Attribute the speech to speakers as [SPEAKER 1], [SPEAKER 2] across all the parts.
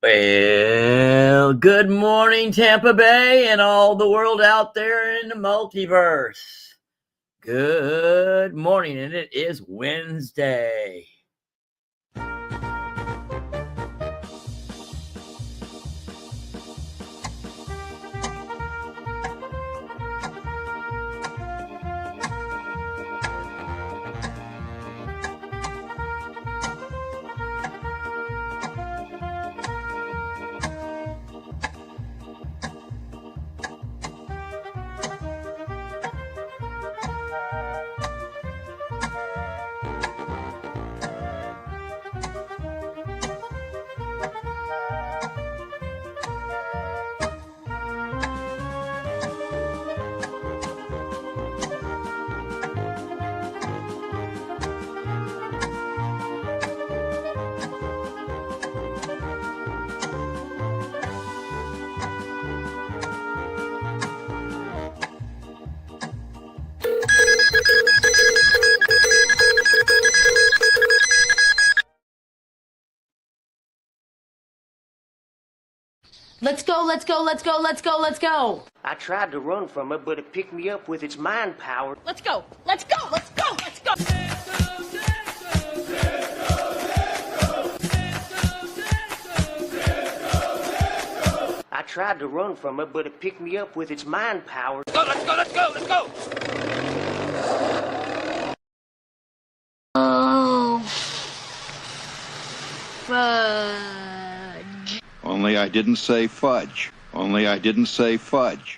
[SPEAKER 1] Well, good morning, Tampa Bay, and all the world out there in the multiverse. Good morning, and it is Wednesday.
[SPEAKER 2] Let's go, let's go, let's go, let's go, let's go.
[SPEAKER 3] I tried to run from it, but it picked me up with its mind power.
[SPEAKER 2] Let's go, let's go, let's go, let's go.
[SPEAKER 3] I tried to run from it, but it picked me up with its mind power.
[SPEAKER 4] Let's go, let's go, let's go, let's go.
[SPEAKER 2] Oh, fudge.
[SPEAKER 5] Only I didn't say fudge. Only I didn't say fudge.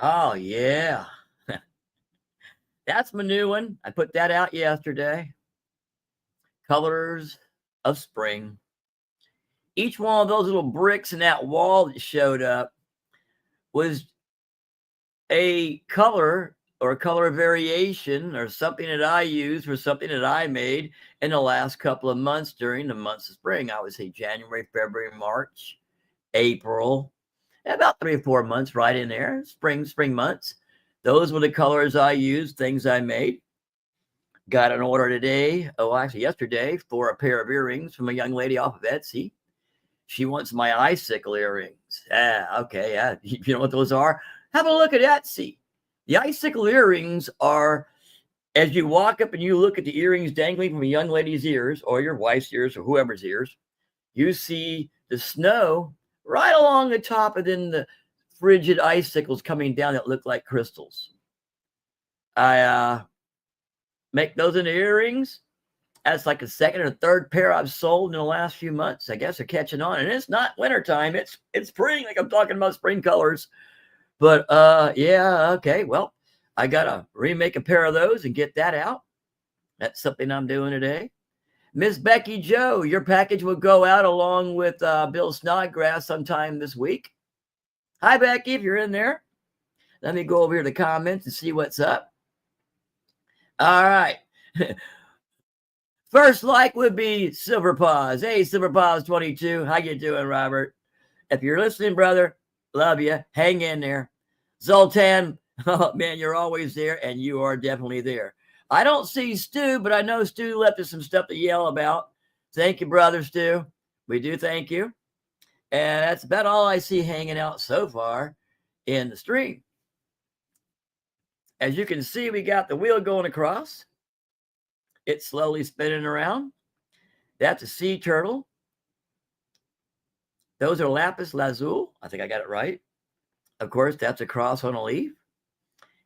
[SPEAKER 1] Oh, yeah. That's my new one. I put that out yesterday. Colors of Spring. Each one of those little bricks in that wall that showed up was a color or a color variation or something that I used for something that I made in the last couple of months during the months of spring. I would say January, February, March, April, about 3 or 4 months right in there, spring months. Those were the colors I used, things I made. Got an order today, actually yesterday, for a pair of earrings from a young lady off of Etsy. She wants my icicle earrings. Okay, yeah. You know what those are? Have a look at Etsy. The icicle earrings are, as you walk up and you look at the earrings dangling from a young lady's ears or your wife's ears or whoever's ears, you see the snow right along the top and then the frigid icicles coming down that look like crystals. I make those into earrings. That's like a second or third pair I've sold in the last few months. I guess they're catching on. And it's not wintertime. It's spring, like I'm talking about spring colors. But yeah, okay. Well, I got to remake a pair of those and get that out. That's something I'm doing today. Miss Becky Joe, your package will go out along with Bill Snodgrass sometime this week. Hi, Becky, if you're in there. Let me go over here to the comments and see what's up. All right. First like would be Silver Paws. Hey, Silver Paws 22. How you doing, Robert? If you're listening, brother, love you. Hang in there. Zoltan, oh, man, you're always there, and you are definitely there. I don't see Stu, but I know Stu left us some stuff to yell about. Thank you, brother Stu. We do thank you. And that's about all I see hanging out so far in the stream. As you can see, we got the wheel going across. It's slowly spinning around. That's a sea turtle. Those are lapis lazuli. I think I got it right. Of course, that's a cross on a leaf.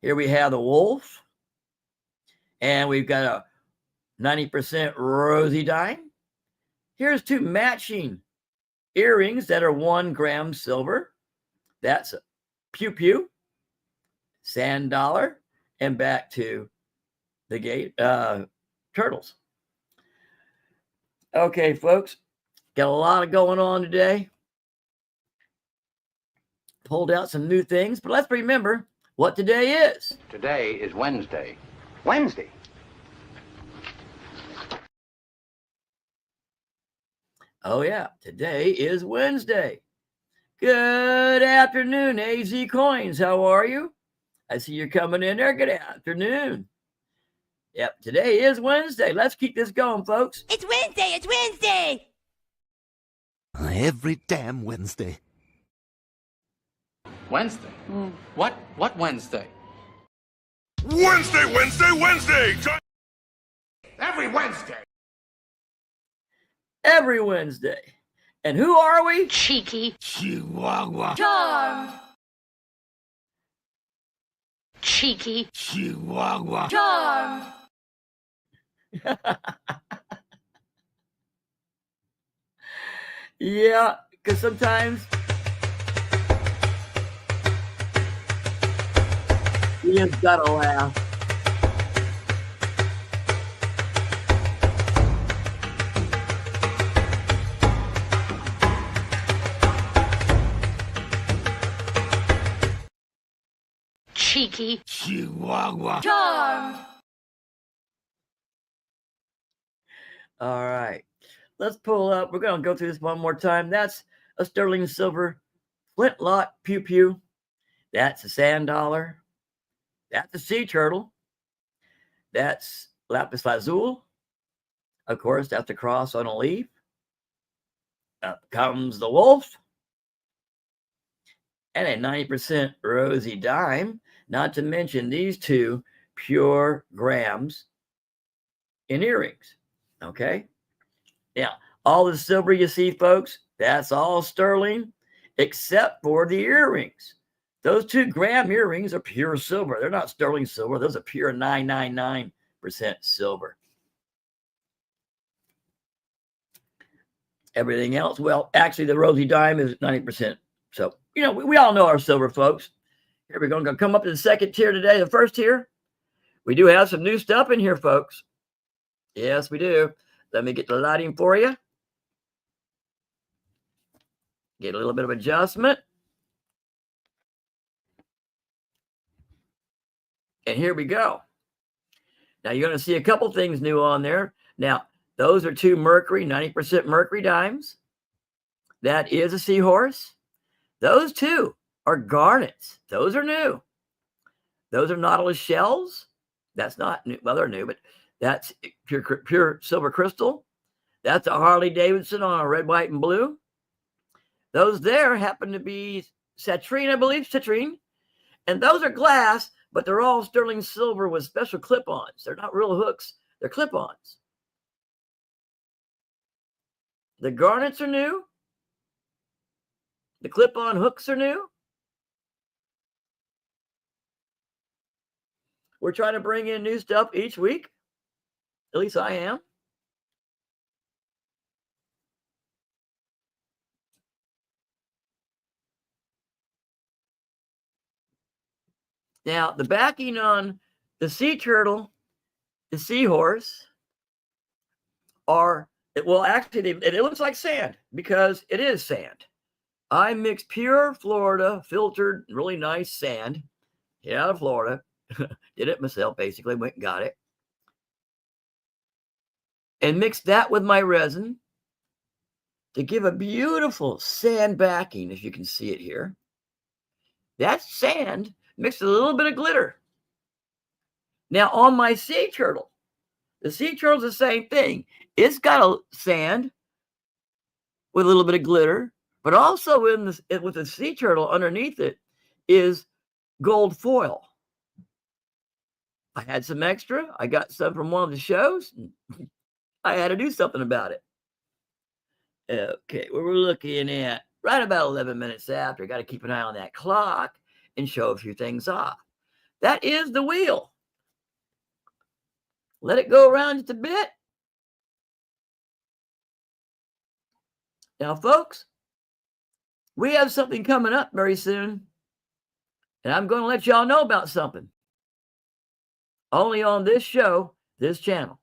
[SPEAKER 1] Here we have the wolf. And we've got a 90% rosy dime. Here's two matching earrings that are 1 gram silver. That's a pew pew, sand dollar, and back to the gate turtles. Okay, folks, got a lot of going on today. Pulled out some new things, but let's remember what today is.
[SPEAKER 4] Today is Wednesday.
[SPEAKER 3] Wednesday.
[SPEAKER 1] Oh, yeah, today is Wednesday. Good afternoon, AZ Coins. How are you? I see you're coming in there. Good afternoon. Yep, today is Wednesday. Let's keep this going, folks.
[SPEAKER 2] It's Wednesday. It's Wednesday.
[SPEAKER 6] Every damn Wednesday.
[SPEAKER 7] Wednesday? What Wednesday?
[SPEAKER 8] Wednesday!
[SPEAKER 3] Every Wednesday.
[SPEAKER 1] Every Wednesday. And who are we?
[SPEAKER 2] Cheeky.
[SPEAKER 6] Chihuahua.
[SPEAKER 2] Charmed. Cheeky.
[SPEAKER 6] Chihuahua.
[SPEAKER 2] Charmed.
[SPEAKER 1] Yeah, because sometimes you just gotta laugh.
[SPEAKER 2] Cheeky.
[SPEAKER 6] Chihuahua.
[SPEAKER 2] Charmed.
[SPEAKER 1] All right. Let's pull up. We're going to go through this one more time. That's a sterling silver flintlock pew pew. That's a sand dollar. That's a sea turtle. That's lapis lazuli. Of course, that's a cross on a leaf. Up comes the wolf. And a 90% rosy dime. Not to mention these two pure grams in earrings. Okay? Now, all the silver you see, folks, that's all sterling except for the earrings. Those 2 gram earrings are pure silver. They're not sterling silver. Those are pure 999% silver. Everything else, well, actually, the rosy dime is 90%. So, you know, we all know our silver, folks. Here we're going to come up to the second tier today. The first tier, we do have some new stuff in here, folks. Yes, we do. Let me get the lighting for you. Get a little bit of adjustment. And here we go. Now, you're going to see a couple things new on there. Now, those are 2 mercury, 90% mercury dimes. That is a seahorse. Those 2 are garnets. Those are new. Those are nautilus shells. That's not new. Well, they're new, but that's pure silver crystal. That's a Harley Davidson on a red, white, and blue. Those there happen to be citrine, I believe, citrine. And those are glass, but they're all sterling silver with special clip-ons. They're not real hooks. They're clip-ons. The garnets are new. The clip-on hooks are new. We're trying to bring in new stuff each week. At least I am. Now, the backing on the sea turtle, the seahorse, are, well, actually, it looks like sand because it is sand. I mixed pure Florida filtered, really nice sand. Get out of Florida. Did it myself, basically. Went and got it. And mixed that with my resin to give a beautiful sand backing, if you can see it here. That's sand mixed with a little bit of glitter. Now, on my sea turtle, the sea turtle's the same thing. It's got a sand with a little bit of glitter, but also with the sea turtle underneath it is gold foil. I had some extra. I got some from one of the shows. I had to do something about it. Okay, what we're looking at right about 11 minutes after. Got to keep an eye on that clock and show a few things off. That is the wheel. Let it go around just a bit. Now, folks, we have something coming up very soon, and I'm going to let y'all know about something. Only on this show, this channel.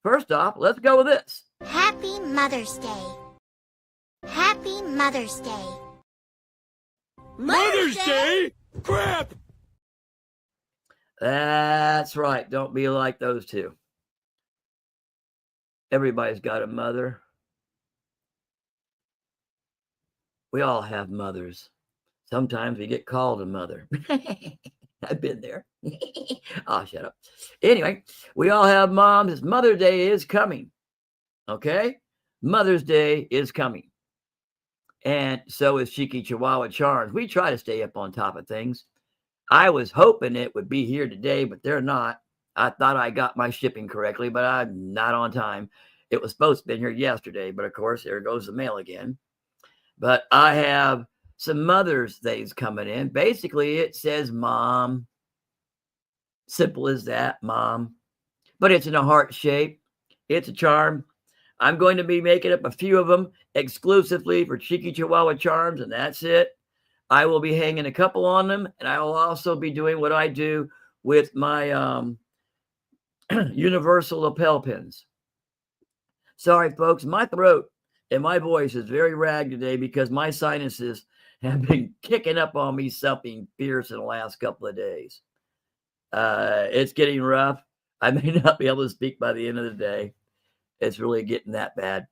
[SPEAKER 1] First off, let's go with this.
[SPEAKER 4] Happy Mother's Day. Happy Mother's Day.
[SPEAKER 6] Mother's Day? Crap!
[SPEAKER 1] That's right. Don't be like those two. Everybody's got a mother. We all have mothers. Sometimes we get called a mother. I've been there. Oh, shut up. Anyway, we all have moms. Mother's Day is coming. Okay? Mother's Day is coming. And so is Cheeky Chihuahua Charms. We try to stay up on top of things. I was hoping it would be here today, but they're not. I thought I got my shipping correctly, but I'm not on time. It was supposed to be here yesterday, but of course, there goes the mail again. But I have some Mother's Days coming in. Basically, it says mom. Simple as that, mom. But it's in a heart shape. It's a charm. I'm going to be making up a few of them exclusively for Cheeky Chihuahua Charms, and that's it. I will be hanging a couple on them, and I will also be doing what I do with my universal lapel pins. Sorry, folks, my throat and my voice is very ragged today because my sinuses have been kicking up on me something fierce in the last couple of days. It's getting rough. I may not be able to speak by the end of the day. It's really getting that bad.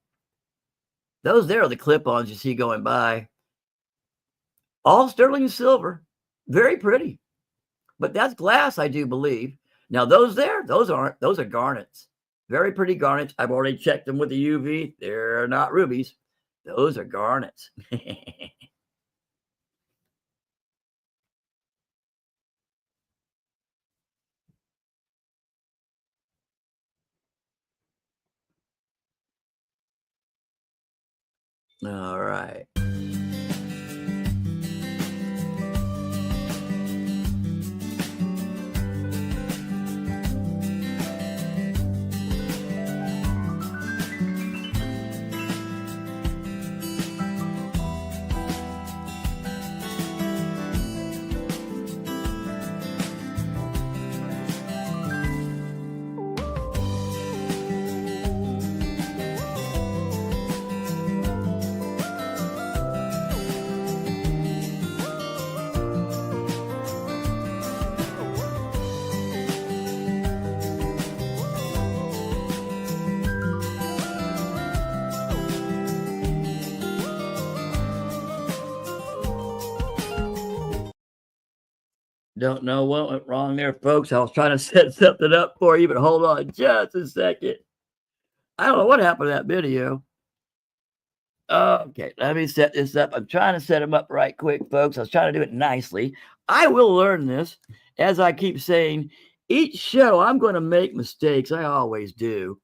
[SPEAKER 1] Those there are the clip-ons you see going by. All sterling silver. Very pretty. But that's glass, I do believe. Now, those there, those aren't. Those are garnets. Very pretty garnets. I've already checked them with the UV. They're not rubies. Those are garnets. All right. Don't know what went wrong there, folks. I was trying to set something up for you, but hold on just a second. I don't know what happened to that video. Okay, let me set this up. I'm trying to set them up right quick, folks. I was trying to do it nicely. I will learn this. As I keep saying, each show I'm going to make mistakes. I always do.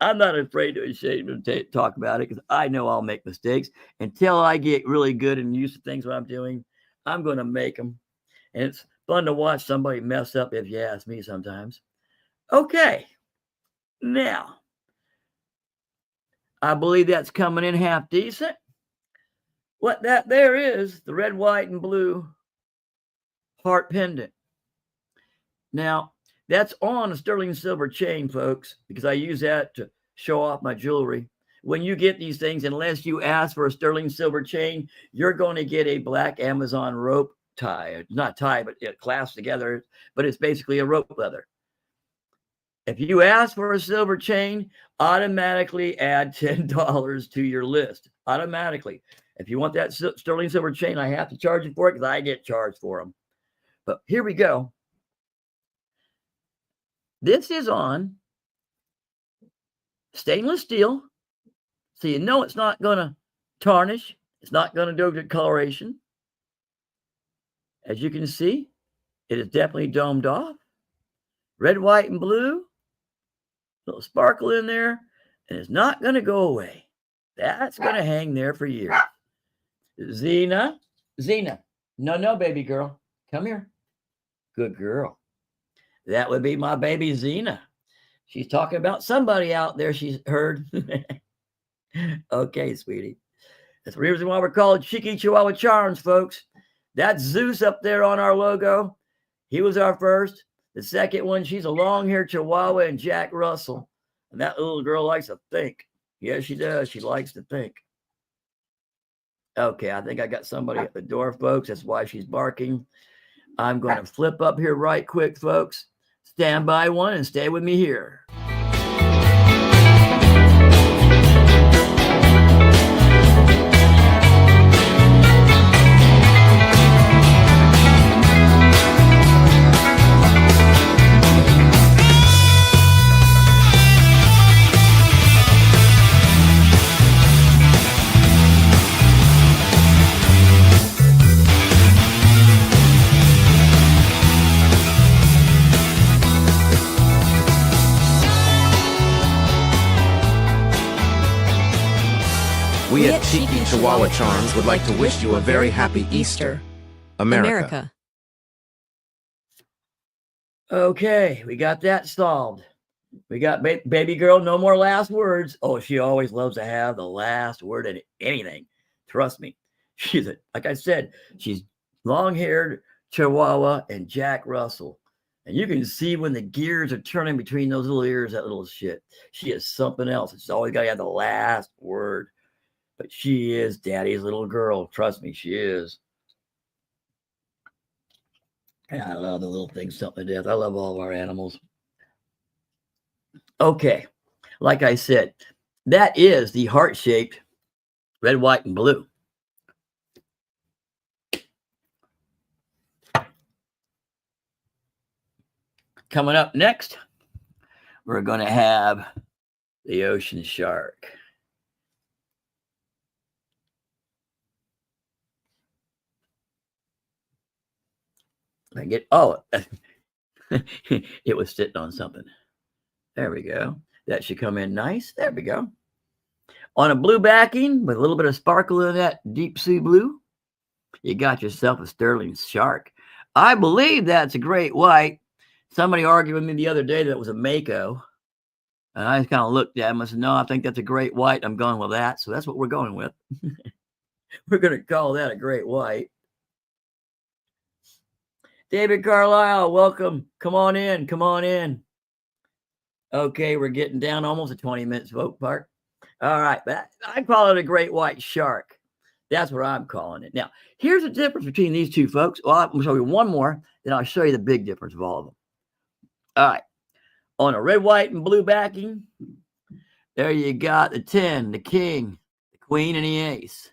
[SPEAKER 1] I'm not afraid to ashamed to talk about it because I know I'll make mistakes. Until I get really good and used to things what I'm doing, I'm going to make them. And it's fun to watch somebody mess up, if you ask me sometimes. Okay. Now, I believe that's coming in half decent. What that there is, the red, white, and blue heart pendant. Now, that's on a sterling silver chain, folks, because I use that to show off my jewelry. when you get these things, unless you ask for a sterling silver chain, you're going to get a black Amazon rope tie. Not tie, but it clasps together, but it's basically a rope leather. If you ask for a silver chain, automatically add $10 to your list. Automatically. If you want that sterling silver chain, I have to charge you for it because I get charged for them. But here we go. This is on stainless steel. So you know it's not going to tarnish. It's not going to do good coloration. As you can see, it is definitely domed off. Red, white, and blue. Little sparkle in there. And it's not going to go away. That's going to hang there for years. Zena. No, baby girl. Come here. Good girl. That would be my baby Zena. She's talking about somebody out there she's heard. Okay, sweetie. That's the reason why we're called Cheeky Chihuahua Charms, folks. That's Zeus up there on our logo. He was our first. The second one, she's a long-haired Chihuahua and Jack Russell. And that little girl likes to think. Yes, she does. She likes to think. Okay, I think I got somebody at the door, folks. That's why she's barking. I'm going to flip up here right quick, folks. Stand by one and stay with me here.
[SPEAKER 8] We at Cheeky Chihuahua Charms would like to wish you a very happy Easter. America.
[SPEAKER 1] Okay, we got that solved. We got baby girl, no more last words. Oh, she always loves to have the last word in anything. Trust me. She's, like I said, she's long-haired Chihuahua and Jack Russell. And you can see when the gears are turning between those little ears, that little shit. She is something else. It's always got to have the last word. But she is daddy's little girl. Trust me, she is. And I love the little things something to death. I love all of our animals. Okay. Like I said, that is the heart-shaped red, white, and blue. Coming up next, we're going to have the ocean shark. I get, oh, it was sitting on something. There we go. That should come in nice. There we go. On a blue backing with a little bit of sparkle in that deep sea blue, you got yourself a sterling shark. I believe that's a great white. Somebody argued with me the other day that it was a Mako. And I just kind of looked at him and said, no, I think that's a great white. I'm going with that. So that's what we're going with. We're going to call that a great white. David Carlisle, welcome. Come on in. Come on in. Okay, we're getting down almost to 20 minutes, vote part. All right, I call it a great white shark. That's what I'm calling it. Now, here's the difference between these two, folks. Well, I'm going to show you one more, then I'll show you the big difference of all of them. All right. On a red, white, and blue backing, there you got the 10, the king, the queen, and the ace.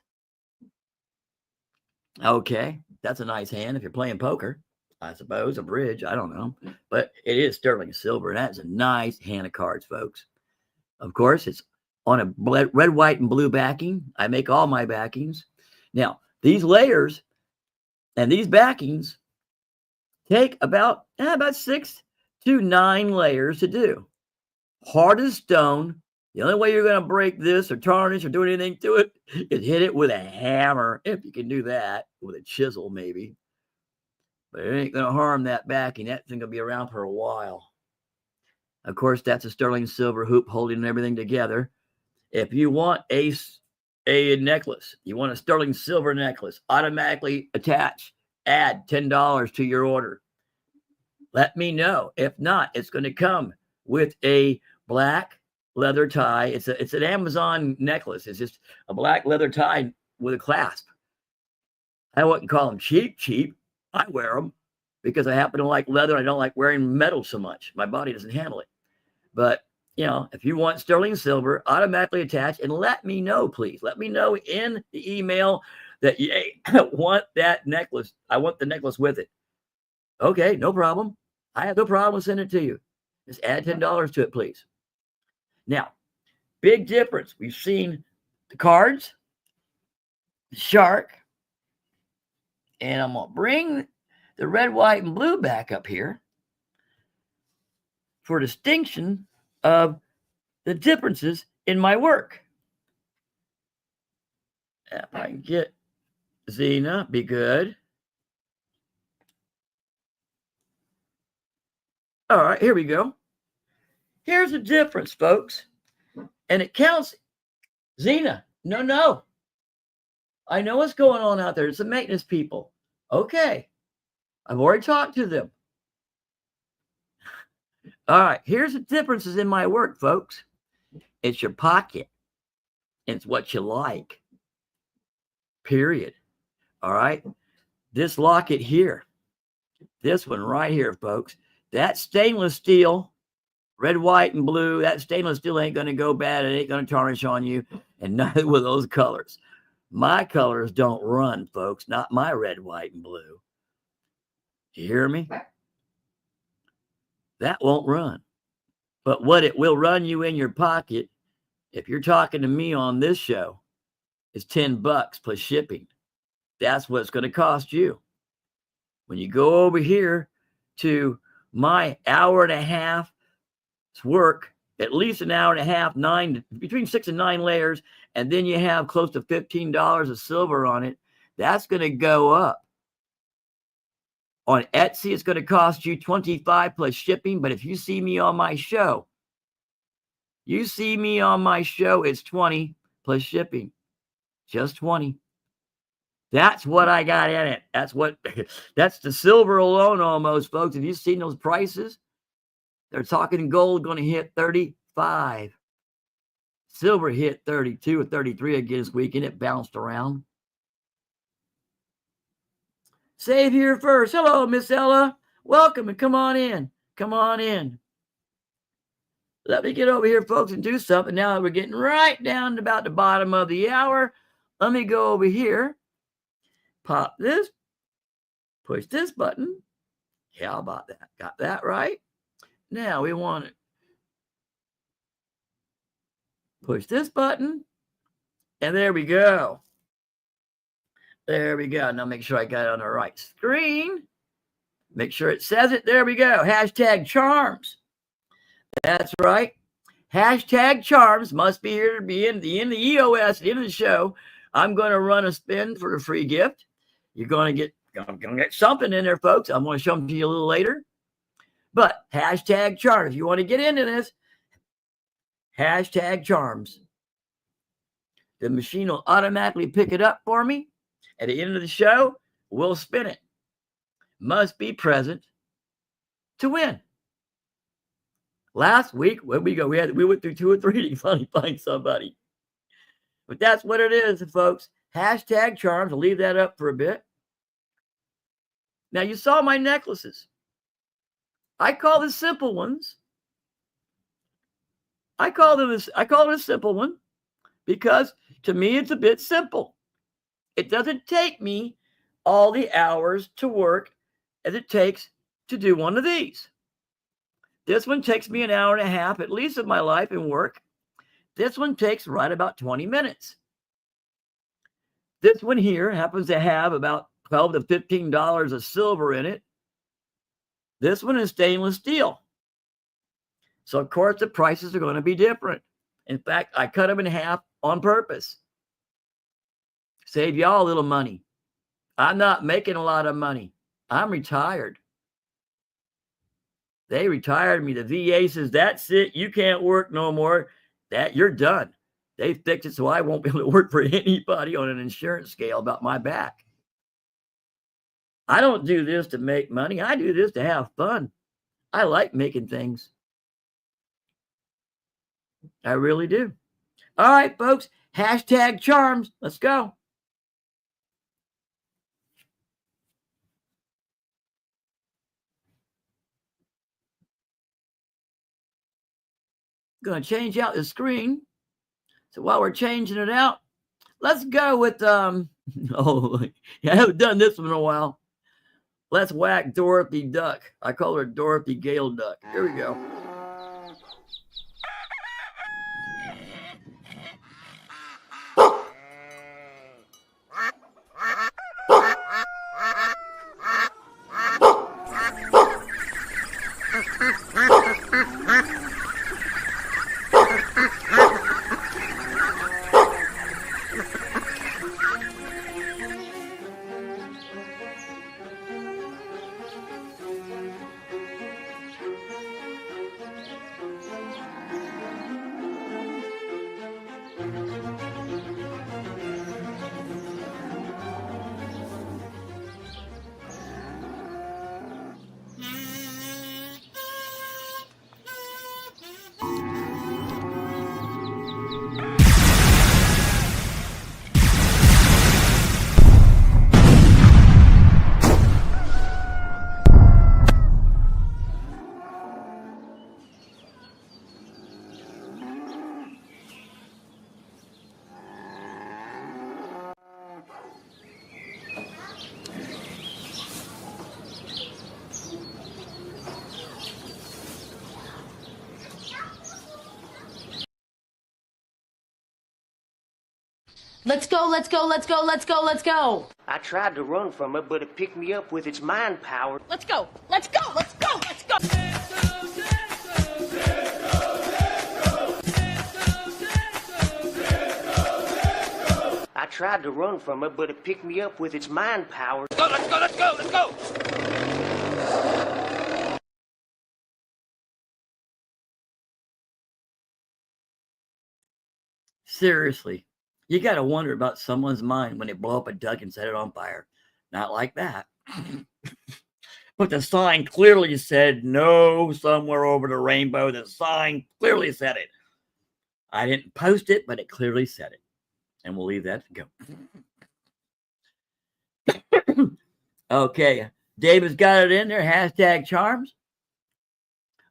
[SPEAKER 1] Okay, that's a nice hand if you're playing poker. I suppose, a bridge, I don't know. But it is sterling silver, and that's a nice hand of cards, folks. Of course, it's on a red, white, and blue backing. I make all my backings. Now, these layers and these backings take about 6 to 9 layers to do. Hard as stone. The only way you're going to break this or tarnish or do anything to it is hit it with a hammer, if you can do that, with a chisel maybe. But it ain't going to harm that backing. That thing will be around for a while. Of course, that's a sterling silver hoop holding everything together. If you want a necklace, you want a sterling silver necklace, automatically attach, add $10 to your order. Let me know. If not, it's going to come with a black leather tie. It's an Amazon necklace. It's just a black leather tie with a clasp. I wouldn't call them cheap. I wear them because I happen to like leather. I don't like wearing metal so much. My body doesn't handle it. But, if you want sterling silver, automatically attach and let me know, please. Let me know in the email that you want that necklace. I want the necklace with it. Okay, no problem. I have no problem with sending it to you. Just add $10 to it, please. Now, big difference. We've seen the cards, the shark, and I'm going to bring the red, white, and blue back up here for distinction of the differences in my work. If I can get Xena, be good. All right, here we go. Here's the difference, folks. And it counts. Xena, no. I know what's going on out there. It's the maintenance people. Okay. I've already talked to them. All right. Here's the differences in my work, folks. It's your pocket. It's what you like. Period. All right. This locket here. This one right here, folks. That stainless steel, red, white, and blue, that stainless steel ain't going to go bad. It ain't going to tarnish on you. And neither will those colors. My colors don't run, folks. Not my red, white, and blue. You hear me? That won't run. But what it will run you in your pocket, if you're talking to me on this show, is $10 plus shipping. That's what it's going to cost you. When you go over here to my hour and a half work, at least an hour and a half, between 6 and 9 layers, and then you have close to $15 of silver on it, that's going to go up. On Etsy, it's going to cost you $25 plus shipping, but if you see me on my show, it's $20 plus shipping. Just 20. That's what I got in it. That's the silver alone almost, folks. Have you seen those prices? They're talking gold going to hit 35. Silver hit 32 or 33 again this week, and it bounced around. Save here first. Hello, Miss Ella. Welcome and come on in. Come on in. Let me get over here, folks, and do something. Now that we're getting right down to about the bottom of the hour, let me go over here. Pop this. Push this button. How about that? Got that right? Now we want to push this button. And there we go. There we go. Now make sure I got it on the right screen. Make sure it says it. There we go. Hashtag charms. That's right. Hashtag charms must be here to be in the EOS, the end of the show. I'm going to run a spin for a free gift. You're going to get something in there, folks. I'm going to show them to you a little later. But hashtag charms. If you want to get into this, hashtag charms. The machine will automatically pick it up for me. At the end of the show, we'll spin it. Must be present to win. Last week, when we went through 2 or 3 to finally find somebody. But that's what it is, folks. Hashtag charms. I'll leave that up for a bit. Now, you saw my necklaces. I call the simple ones. I call it a simple one because to me, it's a bit simple. It doesn't take me all the hours to work as it takes to do one of these. This one takes me an hour and a half, at least of my life and work. This one takes right about 20 minutes. This one here happens to have about $12 to $15 of silver in it. This one is stainless steel. So, of course, the prices are going to be different. In fact, I cut them in half on purpose. Save y'all a little money. I'm not making a lot of money. I'm retired. They retired me. The VA says, that's it. You can't work no more. That you're done. They fixed it so I won't be able to work for anybody on an insurance scale about my back. I don't do this to make money. I do this to have fun. I like making things. I really do. All right, folks. Hashtag charms. Let's go. Going to change out the screen. So while we're changing it out, let's go with oh, I haven't done this one in a while. Let's whack Dorothy Duck. I call her Dorothy Gale Duck. Here we go.
[SPEAKER 2] Let's go, let's go, let's go, let's go, let's go.
[SPEAKER 3] I tried to run from it, but it picked me up with its mind power.
[SPEAKER 2] Let's go, let's go, let's go, let's go.
[SPEAKER 3] I tried to run from it, but it picked me up with its mind power.
[SPEAKER 6] Let's go, let's go, let's go!
[SPEAKER 1] Seriously. You got to wonder about someone's mind when they blow up a duck and set it on fire. Not like that. But the sign clearly said no somewhere over the rainbow. The sign clearly said it. I didn't post it, but it clearly said it. And we'll leave that to go. Okay. David's got it in there. Hashtag charms.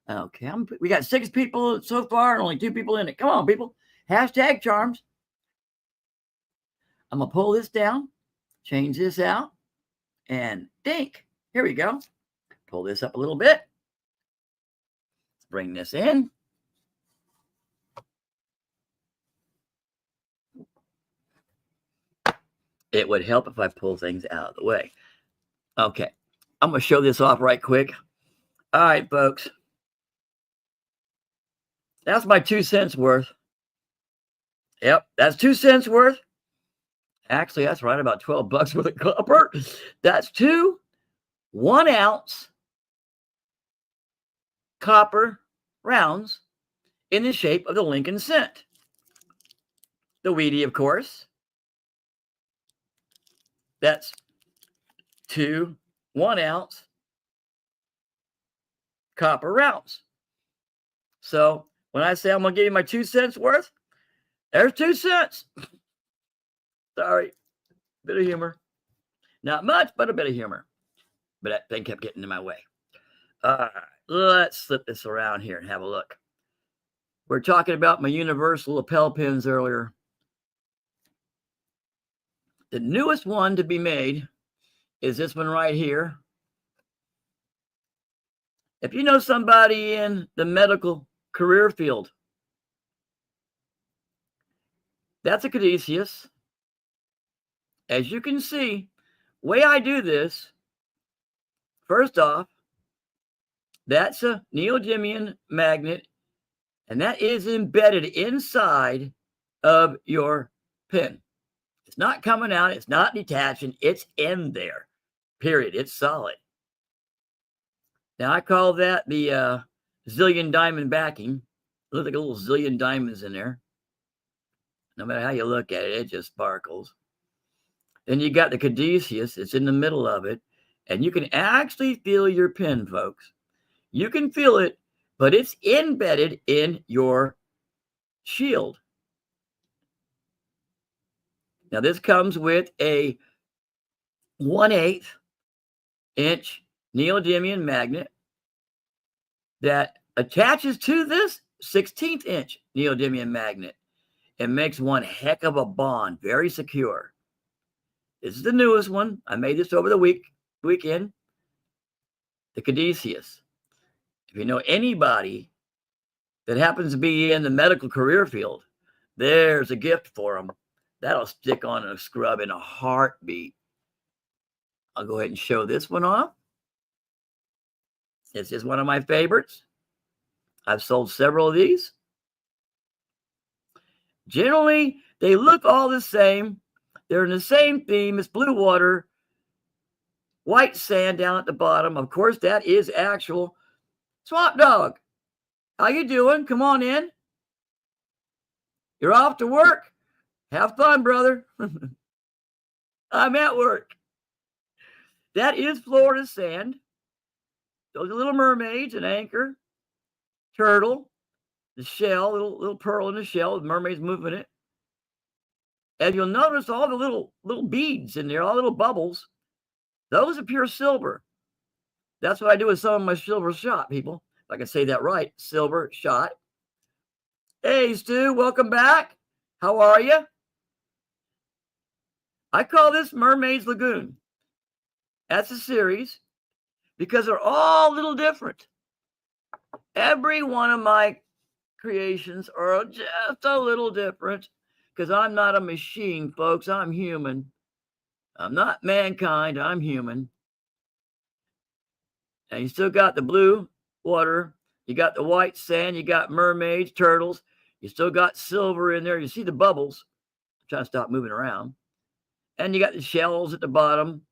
[SPEAKER 1] Okay. We got 6 people so far and only 2 people in it. Come on, people. Hashtag charms. I'm going to pull this down, change this out, and dink. Here we go. Pull this up a little bit. Let's bring this in. It would help if I pull things out of the way. Okay. I'm going to show this off right quick. All right, folks. That's my 2 cents worth. Yep, that's 2 cents worth. Actually, that's right about $12 worth of copper. That's 2 1-ounce copper rounds in the shape of the Lincoln cent. The Wheatie, of course. That's 2 1-ounce copper rounds. So when I say I'm going to give you my 2 cents worth, there's 2 cents. Sorry, bit of humor. Not much, but a bit of humor. But that thing kept getting in my way. All right, let's flip this around here and have a look. We're talking about my universal lapel pins earlier. The newest one to be made is this one right here. If you know somebody in the medical career field, that's a caduceus. As you can see, way I do this, first off, that's a neodymium magnet, and that is embedded inside of your pin. It's not coming out. It's not detaching. It's in there, period. It's solid. Now, I call that the zillion diamond backing. It looks like a little zillion diamonds in there. No matter how you look at it, it just sparkles. Then you got the caduceus. It's in the middle of it. And you can actually feel your pin, folks. You can feel it, but it's embedded in your shield. Now, this comes with a 1/8 inch neodymium magnet that attaches to this 16th inch neodymium magnet and makes one heck of a bond, very secure. This is the newest one. I made this over the weekend. The Caduceus. If you know anybody that happens to be in the medical career field, there's a gift for them. That'll stick on a scrub in a heartbeat. I'll go ahead and show this one off. This is one of my favorites. I've sold several of these. Generally, they look all the same. They're in the same theme. It's blue water, white sand down at the bottom. Of course, that is actual Swamp Dog. How you doing? Come on in. You're off to work? Have fun, brother. I'm at work. That is Florida sand. Those are little mermaids, an anchor, turtle, the shell, little pearl in the shell, the mermaid's moving it. And you'll notice all the little beads in there, all little bubbles. Those are pure silver. That's what I do with some of my silver shot, people. If I can say that right, silver shot. Hey, Stu, welcome back. How are you? I call this Mermaid's Lagoon. That's a series because they're all a little different. Every one of my creations are just a little different because I'm not a machine, folks. I'm human. I'm not mankind. I'm human. And you still got the blue water. You got the white sand. You got mermaids, turtles. You still got silver in there. You see the bubbles. I'm trying to stop moving around. And you got the shells at the bottom.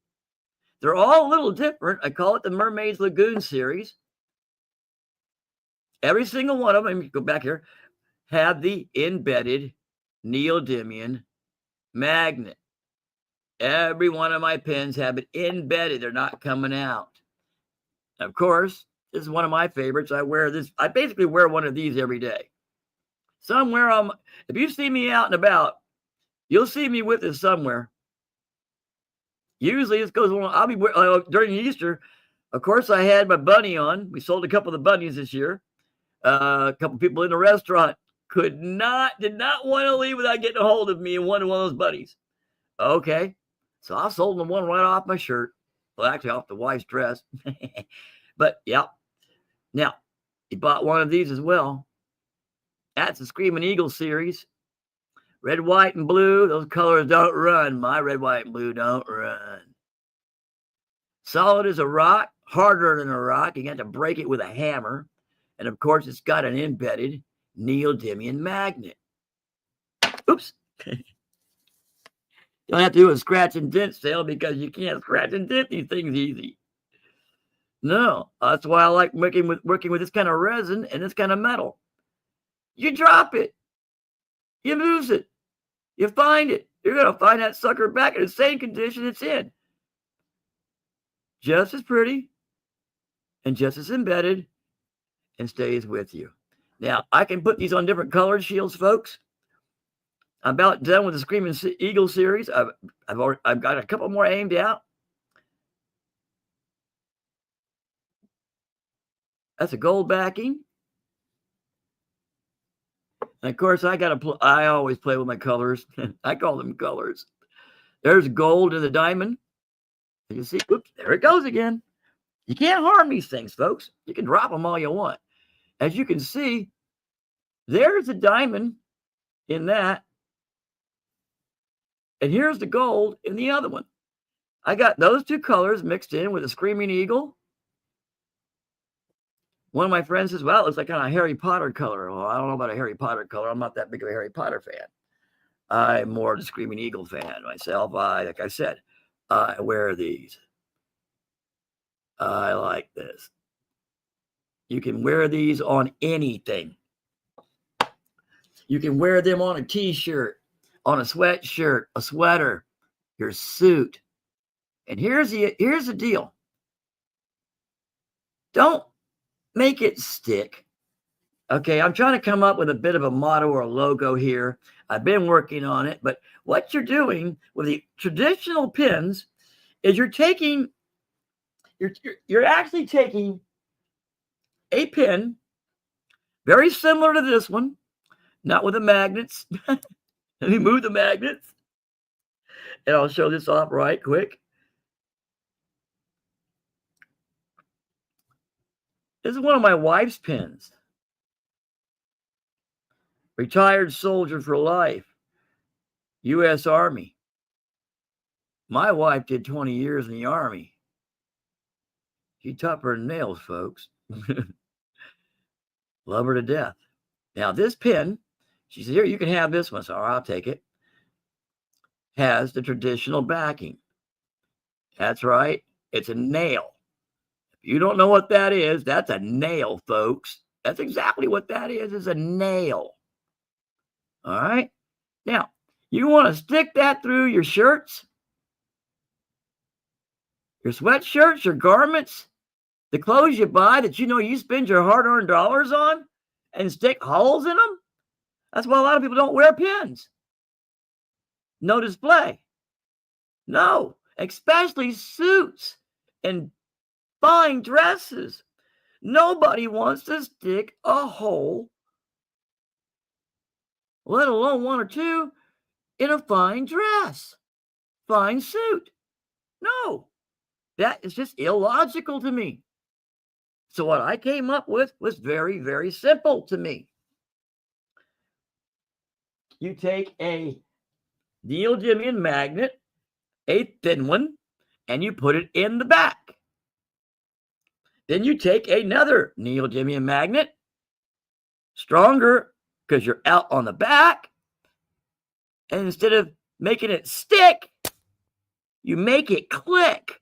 [SPEAKER 1] They're all a little different. I call it the Mermaid's Lagoon series. Every single one of them, go back here, have the embedded neodymium magnet. Every one of my pins have it embedded. They're not coming out. Of course, this is one of my favorites. I wear this. I basically wear one of these every day. Somewhere if you see me out and about, you'll see me with this somewhere. Usually this goes along. I'll be during Easter. Of course, I had my bunny on. We sold a couple of the bunnies this year. A couple people in the restaurant did not want to leave without getting a hold of me and one of those bunnies. Okay, so I sold them one right off my shirt. Well, actually, off the wife's dress. But yeah. Now, he bought one of these as well. That's the Screaming Eagle series. Red, white, and blue. Those colors don't run. My red, white, and blue don't run. Solid as a rock. Harder than a rock. You got to break it with a hammer. And, of course, it's got an embedded neodymium magnet. Oops. You don't have to do a scratch and dent sale because you can't scratch and dent these things easy. No, that's why I like working with this kind of resin and this kind of metal. You drop it. You lose it. You find it. You're going to find that sucker back in the same condition it's in. Just as pretty and just as embedded and stays with you. Now, I can put these on different colored shields, folks. I'm about done with the Screaming Eagle series. I've got a couple more aimed out. That's a gold backing. And of course, I always play with my colors. I call them colors. There's gold in the diamond. You see, oops, there it goes again. You can't harm these things, folks. You can drop them all you want. As you can see, there's a diamond in that. And here's the gold in the other one. I got those two colors mixed in with a Screaming Eagle. One of my friends says, well, it looks like kind of Harry Potter color. Well, I don't know about a Harry Potter color. I'm not that big of a Harry Potter fan. I'm more of a Screaming Eagle fan myself. Like I said, I wear these. I like this. You can wear these on anything. You can wear them on a t-shirt, on a sweatshirt, a sweater, your suit. And here's the deal. Don't make it stick. Okay, I'm trying to come up with a bit of a motto or a logo here. I've been working on it, but what you're doing with the traditional pins is you're actually taking a pin very similar to this one, not with the magnets. Let me move the magnets, and I'll show this off right quick. This is one of my wife's pins. Retired soldier for life, U.S. Army. My wife did 20 years in the Army. She tougher than nails, folks. Love her to death. Now, this pin, she said, here, you can have this one. So I'll take it. Has the traditional backing. That's right. It's a nail. If you don't know what that is, that's a nail, folks. That's exactly what that is a nail. All right. Now, you want to stick that through your shirts, your sweatshirts, your garments, the clothes you buy that you know you spend your hard-earned dollars on, and stick holes in them. That's why a lot of people don't wear pins. No display. No, especially suits and fine dresses. Nobody wants to stick a hole, let alone one or two, in a fine dress, fine suit. No, that is just illogical to me. So what I came up with was very, very simple to me. You take a neodymium magnet, a thin one, and you put it in the back. Then you take another neodymium magnet, stronger because you're out on the back, and instead of making it stick, you make it click.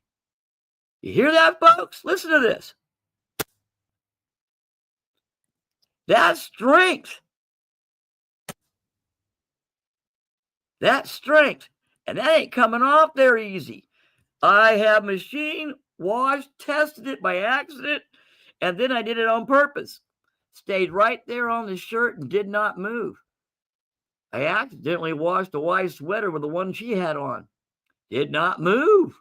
[SPEAKER 1] You hear that, folks? Listen to this. That's strength. That's strength. And that ain't coming off there easy. I have machine washed, tested it by accident, and then I did it on purpose. Stayed right there on the shirt and did not move. I accidentally washed a wife's sweater with the one she had on. Did not move.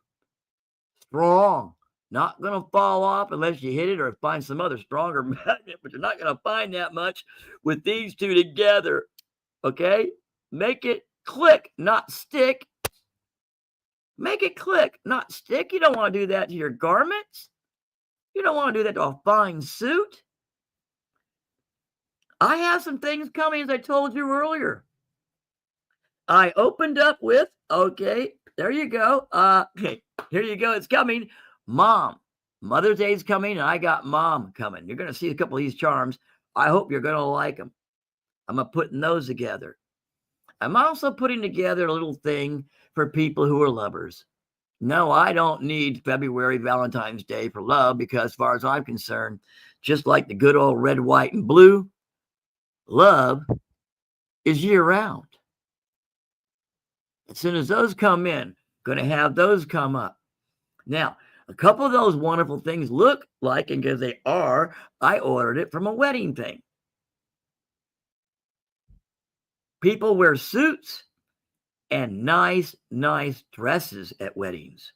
[SPEAKER 1] Strong. Not going to fall off unless you hit it or find some other stronger magnet, but you're not going to find that much with these two together. Okay? Make it click, not stick. Make it click, not stick. You don't want to do that to your garments. You don't want to do that to a fine suit. I have some things coming, as I told you earlier. I opened up with, okay, there you go. Okay, here you go. It's coming. Mom. Mother's Day is coming, and I got Mom coming. You're going to see a couple of these charms. I hope you're going to like them. I'm putting those together. I'm also putting together a little thing for people who are lovers. No, I don't need February Valentine's Day for love because, as far as I'm concerned, just like the good old red, white, and blue, love is year-round. As soon as those come in, going to have those come up. Now, a couple of those wonderful things look like, and because they are, I ordered it from a wedding thing. People wear suits and nice dresses at weddings.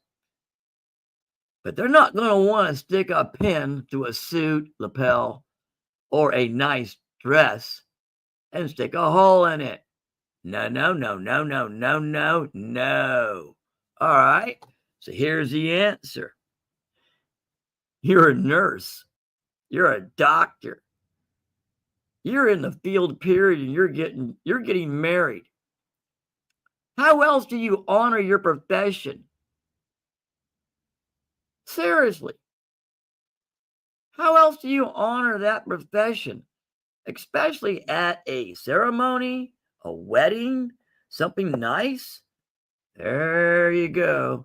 [SPEAKER 1] But they're not going to want to stick a pin to a suit, lapel, or a nice dress and stick a hole in it. No. All right. So here's the answer. You're a nurse. You're a doctor. You're in the field period and you're getting married. How else do you honor your profession? Seriously. How else do you honor that profession? Especially at a ceremony, a wedding, something nice. There you go.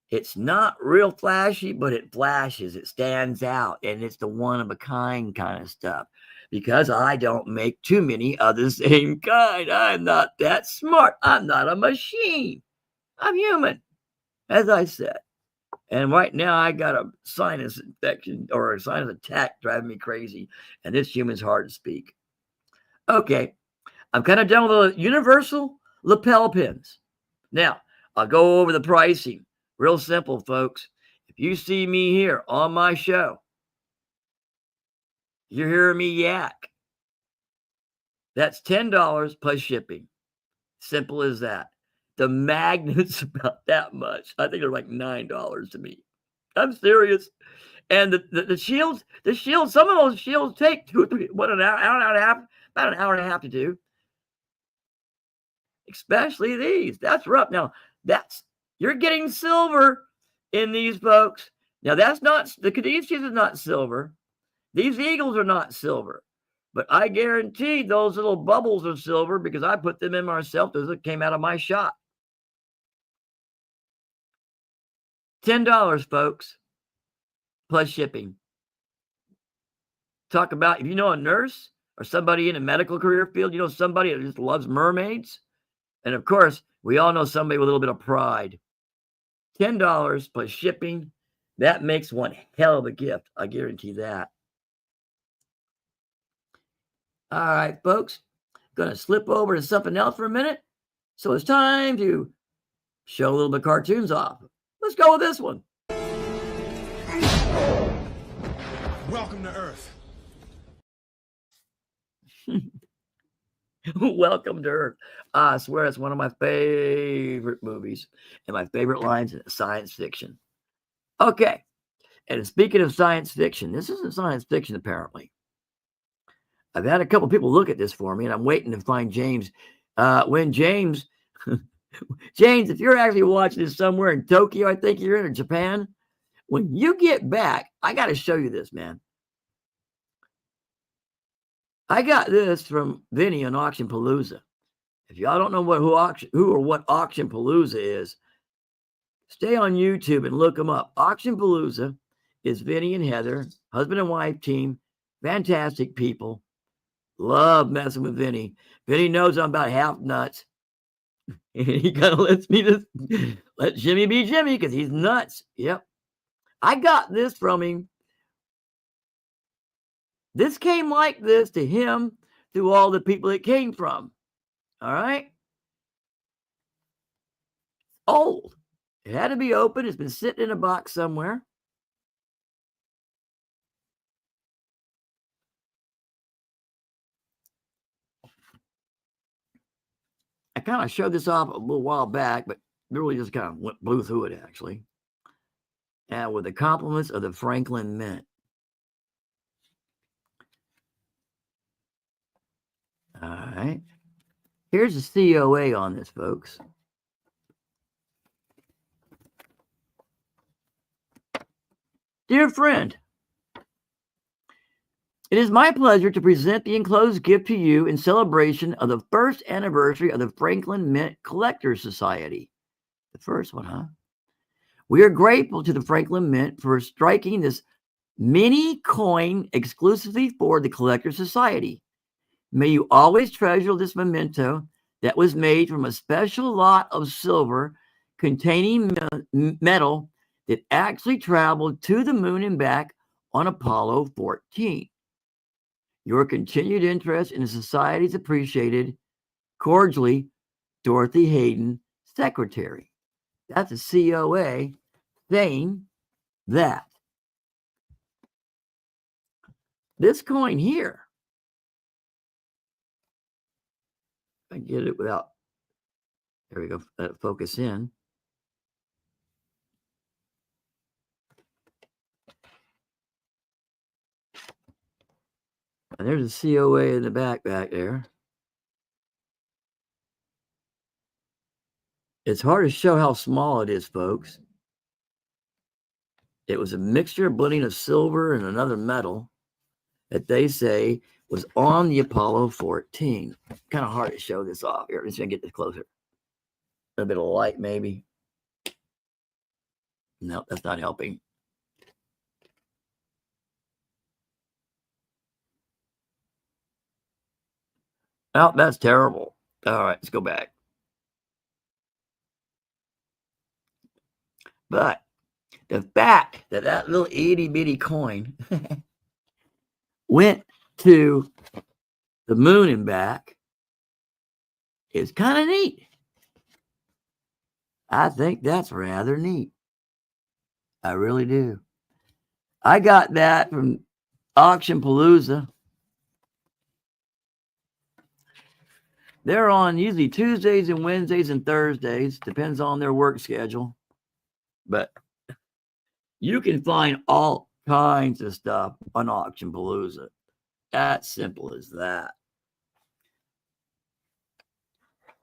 [SPEAKER 1] It's not real flashy, but it flashes. It stands out. And it's the one-of-a-kind kind of stuff. Because I don't make too many of the same kind. I'm not that smart. I'm not a machine. I'm human, as I said. And right now I got a sinus infection or a sinus attack driving me crazy. And this human's hard to speak. Okay. I'm kind of done with the universal lapel pins. Now, I'll go over the pricing. Real simple, folks. If you see me here on my show, you're hearing me yak. That's $10 plus shipping. Simple as that. The magnets about that much. I think they're like $9 to me. I'm serious. And the shields, some of those shields take 2 or 3, about an hour and a half to do. Especially these. That's rough. Now, you're getting silver in these, folks. Now, that's not, the Caduceus is not silver. These eagles are not silver. But I guarantee those little bubbles are silver because I put them in myself. Those came out of my shot. $10, folks, plus shipping. Talk about, if you know a nurse or somebody in a medical career field, you know somebody that just loves mermaids. And of course, we all know somebody with a little bit of pride. $10 plus shipping. That makes one hell of a gift. I guarantee that. All right, folks. Going to slip over to something else for a minute. So it's time to show a little bit of cartoons off. Let's go with this one.
[SPEAKER 6] Welcome to Earth.
[SPEAKER 1] Welcome to Earth. I swear it's one of my favorite movies and my favorite lines in science fiction. Okay. And speaking of science fiction, this isn't science fiction, apparently. I've had a couple people look at this for me, and I'm waiting to find James. James, if you're actually watching this somewhere in Tokyo, I think you're in, or Japan, when you get back, I got to show you this, man. I got this from Vinny on Auction Palooza. If y'all don't know who or what Auction Palooza is, stay on YouTube and look them up. Auction Palooza is Vinny and Heather, husband and wife team, fantastic people. Love messing with Vinny. Vinny knows I'm about half nuts. And he kind of lets me just let Jimmy be Jimmy because he's nuts. Yep. I got this from him. This came like this to him through all the people it came from. All right. Old. It had to be open. It's been sitting in a box somewhere. I kind of showed this off a little while back, but really just kind of blew through it, actually. And with the compliments of the Franklin Mint. All right. Here's the COA on this, folks. Dear friend, it is my pleasure to present the enclosed gift to you in celebration of the first anniversary of the Franklin Mint Collectors Society. The first one, huh? We are grateful to the Franklin Mint for striking this mini coin exclusively for the Collectors Society. May you always treasure this memento that was made from a special lot of silver containing metal that actually traveled to the moon and back on Apollo 14. Your continued interest in the society is appreciated. Cordially, Dorothy Hayden, Secretary. That's a COA saying that. This coin here, I get it without, there we go, let it focus in. And there's a COA in the back there. It's hard to show how small it is, folks. It was a mixture, blending of silver and another metal that they say was on the Apollo 14. Kind of hard to show this off here. I'm just going to get this closer. A bit of light, maybe. No, that's not helping. Oh, that's terrible. All right, let's go back. But The fact that that little itty bitty coin went to the moon and back is kind of neat. I think that's rather neat. I really do. I got that from Auction Palooza. They're on usually Tuesdays and Wednesdays and Thursdays. Depends on their work schedule. But you can find all kinds of stuff on Auction Palooza. That's simple as that.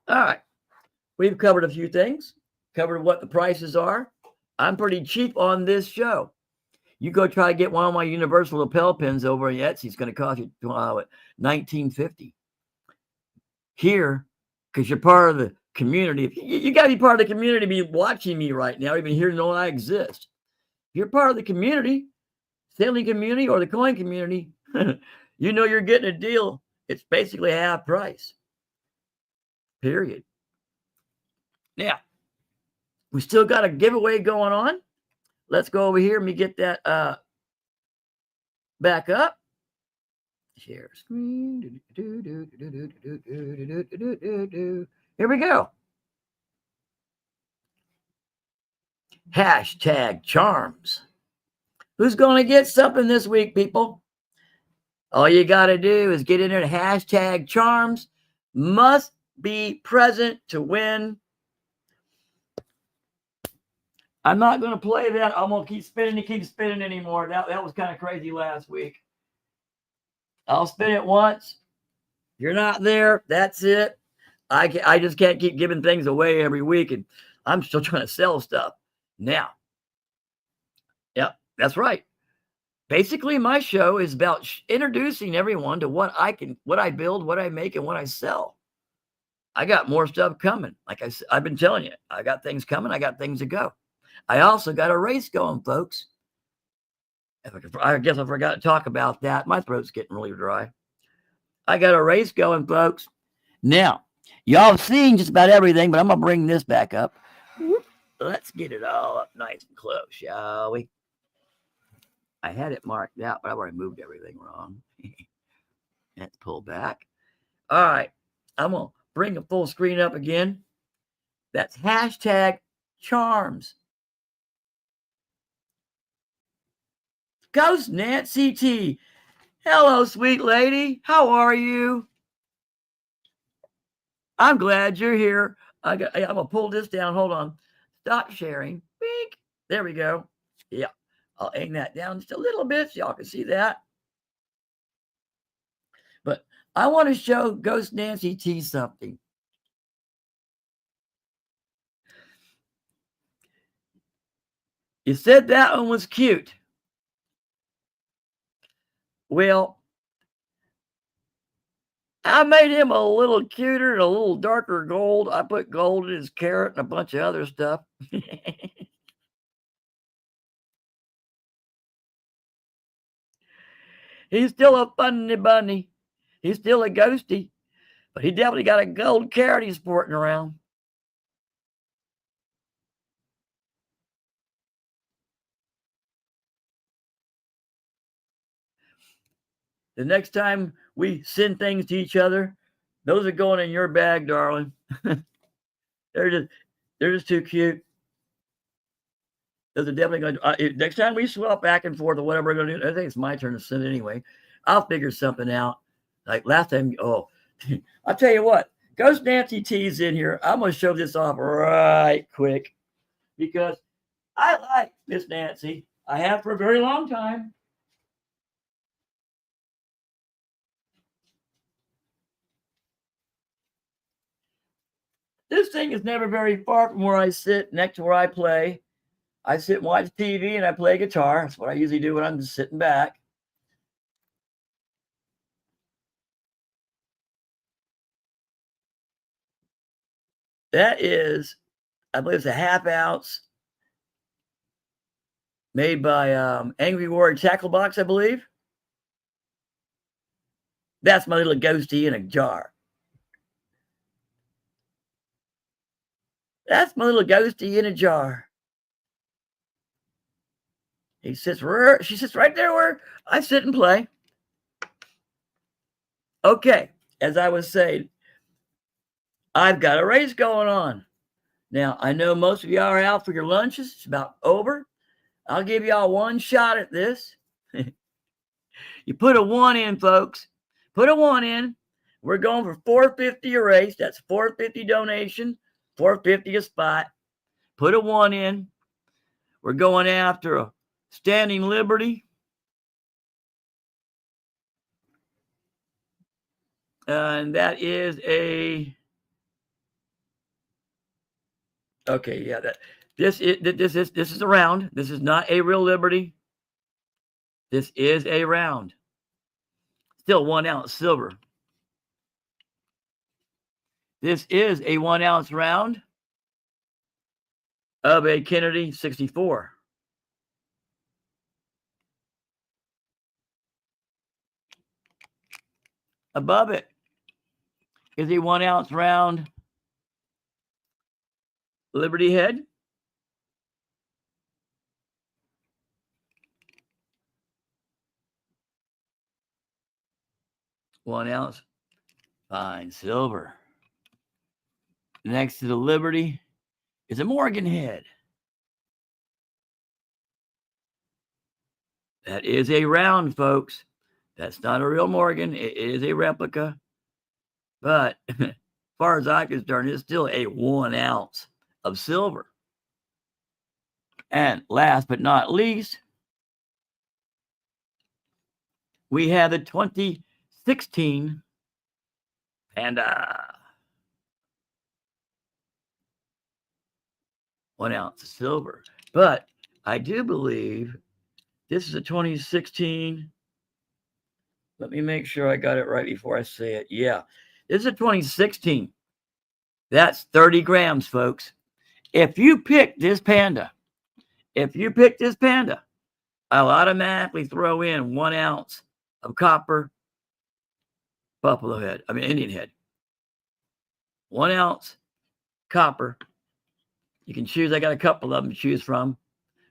[SPEAKER 1] All right. We've covered a few things. Covered what the prices are. I'm pretty cheap on this show. You go try to get one of my universal lapel pins over on Etsy. It's going to cost you $19.50. Here, because you're part of the community. You got to be part of the community to be watching me right now, even here to know I exist. If you're part of the community, sailing community or the coin community, you know you're getting a deal. It's basically half price. Period. Now, we still got a giveaway going on. Let's go over here and we get that back up. Share screen. Here we go. Hashtag charms. Who's going to get something this week, people? All you got to do is get in there to hashtag charms. Must be present to win. I'm not going to play that. I'm going to keep spinning anymore. That was kind of crazy last week. I'll spin it once. You're not there. That's it. I just can't keep giving things away every week, and I'm still trying to sell stuff. Now, yep, that's right. Basically, my show is about introducing everyone to what I build, what I make, and what I sell. I got more stuff coming. Like I've been telling you, I got things coming. I got things to go. I also got a race going, folks. I guess I forgot to talk about that. My throat's getting really dry. I got a race going, folks. Now, y'all have seen just about everything, but I'm going to bring this back up. Let's get it all up nice and close, shall we? I had it marked out, but I've already moved everything wrong. Let's pull back. All right. I'm going to bring the full screen up again. That's hashtag charms. Ghost Nancy T. Hello, sweet lady. How are you? I'm glad you're here. I'm going to pull this down. Hold on. Stop sharing. Beep. There we go. Yeah. I'll aim that down just a little bit so y'all can see that. But I want to show Ghost Nancy T something. You said that one was cute. Well, I made him a little cuter and a little darker gold. I put gold in his carrot and a bunch of other stuff. He's still a funny bunny. He's still a ghosty. But he definitely got a gold carrot he's sporting around. The next time we send things to each other, those are going in your bag, darling. They're just too cute. Those are definitely going to. Next time we swap back and forth or whatever we're going to do, I think it's my turn to send it anyway. I'll figure something out. Like last time, I'll tell you what. Ghost Nancy T's in here. I'm going to show this off right quick because I like Miss Nancy. I have for a very long time. This thing is never very far from where I sit, next to where I play. I sit and watch TV and I play guitar. That's what I usually do when I'm just sitting back. That is, I believe it's a half ounce made by Angry Warrior Tackle Box, I believe. That's my little ghosty in a jar. That's my little ghosty in a jar. She sits right there where I sit and play. Okay, as I was saying, I've got a race going on. Now, I know most of y'all are out for your lunches. It's about over. I'll give y'all one shot at this. You put a 1 in, folks. Put a 1 in. We're going for $4.50 a race. That's $4.50 donation, $4.50 a spot. Put a 1 in. We're going after a Standing Liberty. And that is a... Okay, yeah, this is a round. This is not a real Liberty. This is a round. Still 1 ounce silver. This is a 1 ounce round of a Kennedy 64. Above it is a 1 ounce round Liberty head. One ounce fine silver. Next to the Liberty is a Morgan head. That is a round, folks. That's not a real Morgan. It is a replica. But as far as I'm concerned, it's still a 1 ounce of silver. And last but not least, we have the 2016 Panda. 1 ounce of silver. But I do believe this is a 2016. Let me make sure I got it right before I say it. Yeah, this is a 2016. That's 30 grams, folks. If you pick this Panda, I'll automatically throw in 1 ounce of copper Indian head. 1 ounce copper. You can choose. I got a couple of them to choose from.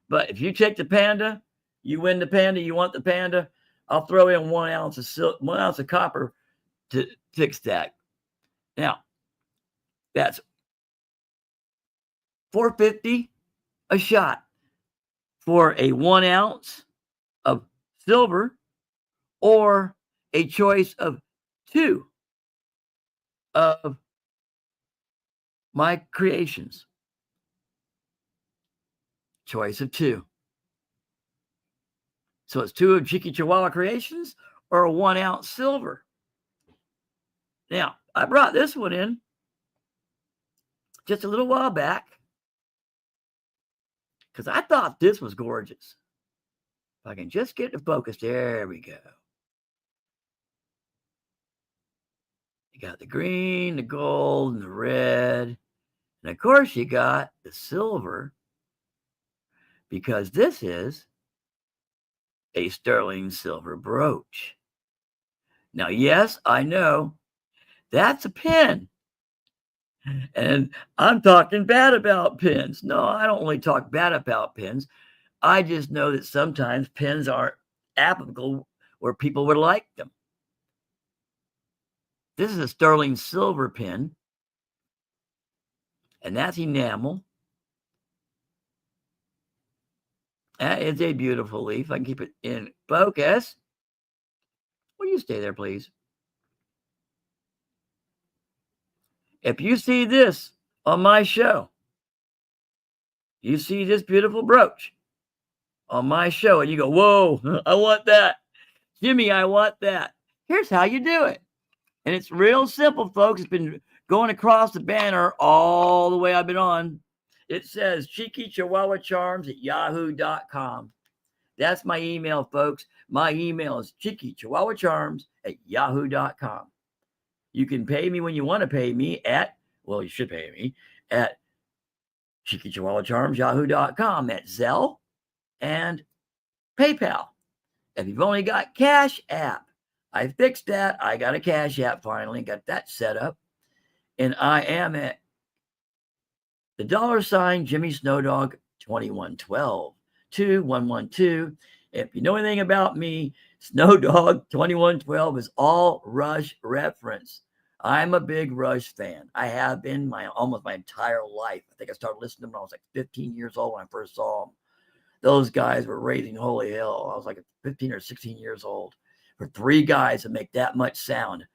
[SPEAKER 1] But if you take the Panda, you win the Panda, you want the Panda, I'll throw in 1 ounce of 1 ounce of copper to fix that. Now, that's $4.50 a shot for a 1 ounce of silver, or a choice of 2 of my creations. Choice of 2. So it's 2 of Cheeky Chihuahua creations or a 1 ounce silver. Now, I brought this one in just a little while back because I thought this was gorgeous. If I can just get the focus, there we go. You got the green, the gold, and the red. And of course, you got the silver, because this is a sterling silver brooch. Now, yes, I know that's a pin. And I'm talking bad about pins. No, I don't really talk bad about pins. I just know that sometimes pins aren't applicable where people would like them. This is a sterling silver pin, and that's enamel. That is a beautiful leaf. I can keep it in focus. Will you stay there, please? If you see this on my show, you see this beautiful brooch on my show, and you go, whoa, I want that. Jimmy, I want that. Here's how you do it. And it's real simple, folks. It's been going across the banner all the way I've been on. It says Cheeky Chihuahua Charms at yahoo.com. That's my email, folks. My email is Cheeky Chihuahua Charms at yahoo.com. You can pay me when you want to pay me at, well, you should pay me at Cheeky Chihuahua Charms, yahoo.com, at Zelle and PayPal. If you've only got Cash App, I fixed that. I got a Cash App finally, got that set up. And I am at the $sign Jimmy Snowdog 2112. 212. If you know anything about me, Snow Dog 2112 is all Rush reference. I'm a big Rush fan. I have been almost my entire life. I think I started listening to them when I was like 15 years old when I first saw them. Those guys were raising holy hell. I was like 15 or 16 years old. For three guys to make that much sound.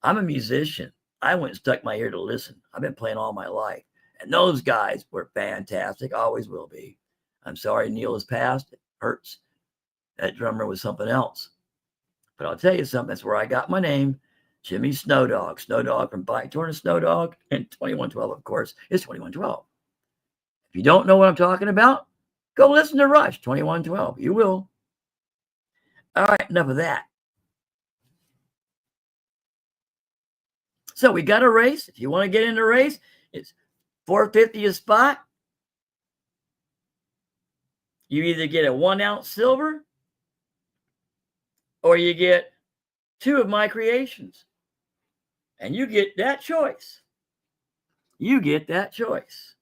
[SPEAKER 1] I'm a musician. I went and stuck my ear to listen. I've been playing all my life. And those guys were fantastic. Always will be. I'm sorry Neil has passed. It hurts. That drummer was something else. But I'll tell you something. That's where I got my name. Jimmy Snow Dog. Snow Dog from Bike Torn Snow Dog. And 2112, of course, is 2112. If you don't know what I'm talking about, go listen to Rush 2112. You will. All right, enough of that. So we got a race. If you want to get in the race, it's $4.50 a spot. You either get a 1 ounce silver or you get 2 of my creations. And you get that choice. You get that choice.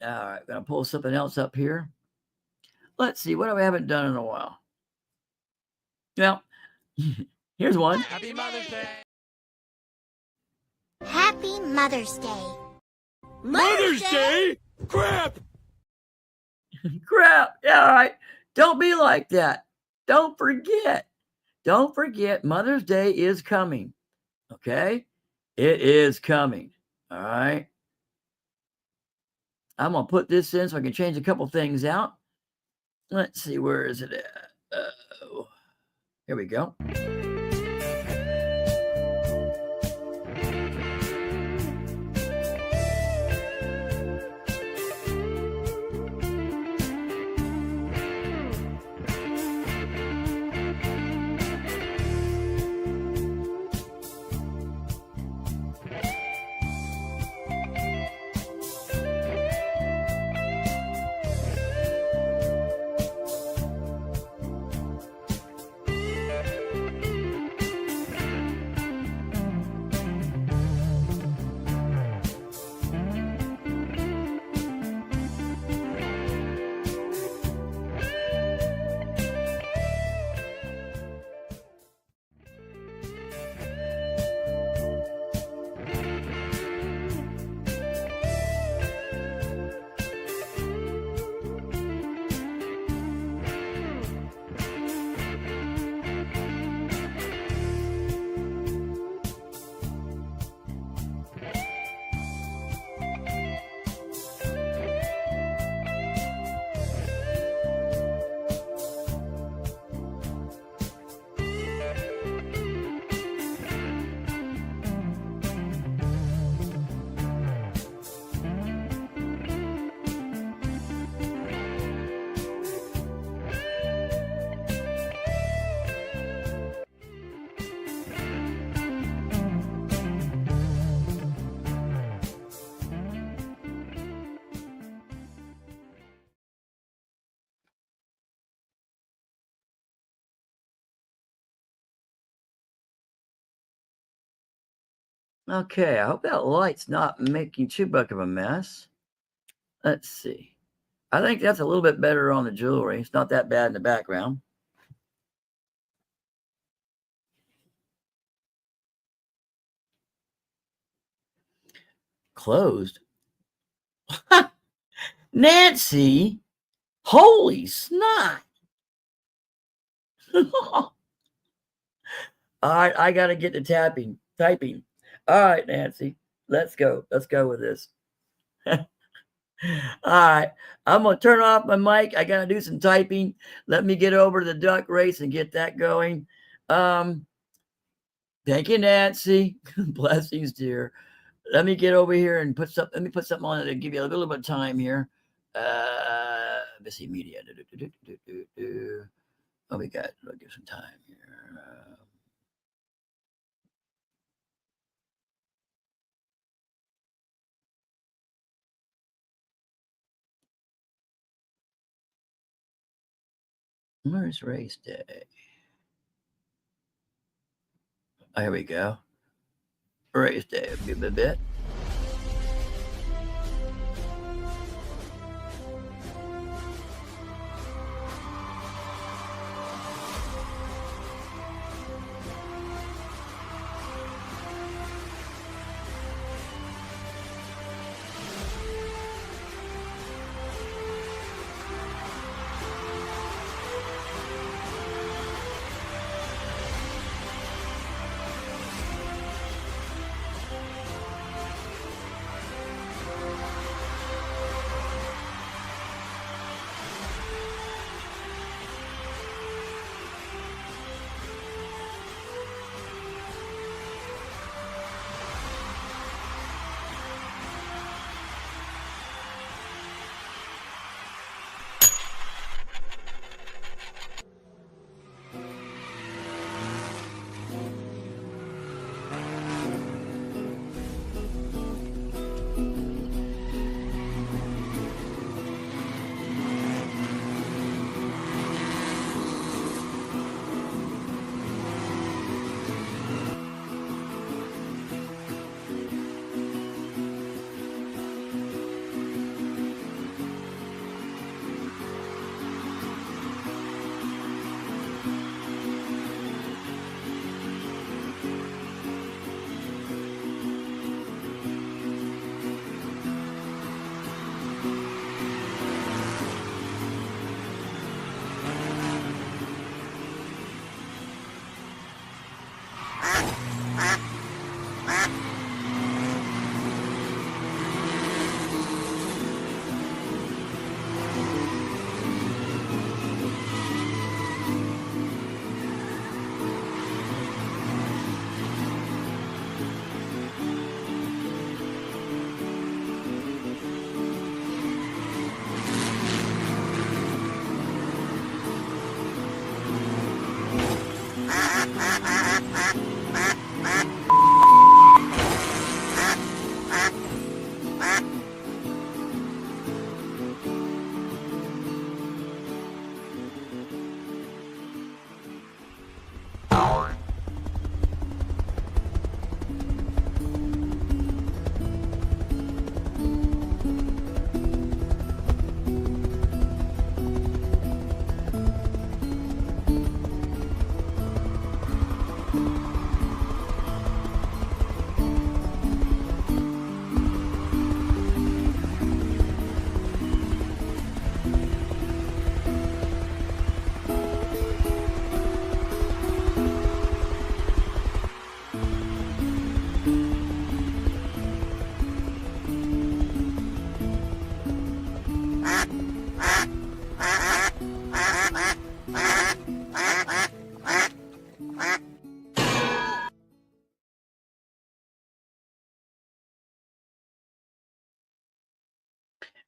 [SPEAKER 1] All right, going to pull something else up here. Let's see, what I haven't done in a while. Well, here's one.
[SPEAKER 7] Happy Mother's Day.
[SPEAKER 4] Happy Mother's Day.
[SPEAKER 6] Mother's Day? Crap!
[SPEAKER 1] Crap. Yeah, all right. Don't be like that. Don't forget. Don't forget, Mother's Day is coming. Okay? It is coming. All right? I'm going to put this in so I can change a couple things out. Let's see, where is it at? Here we go. Okay, I hope that light's not making too much of a mess. Let's see. I think that's a little bit better on the jewelry. It's not that bad in the background. Closed. Nancy, holy snot. All right, I got to get to typing. All right, Nancy, let's go. Let's go with this. All right, I'm going to turn off my mic. I got to do some typing. Let me get over to the duck race and get that going. Thank you, Nancy. Blessings, dear. Let me get over here and put something on it to give you a little bit of time here. Missy Media. Oh, we'll give some time here. Where's race day? Oh, here we go. Raise Dave a bit.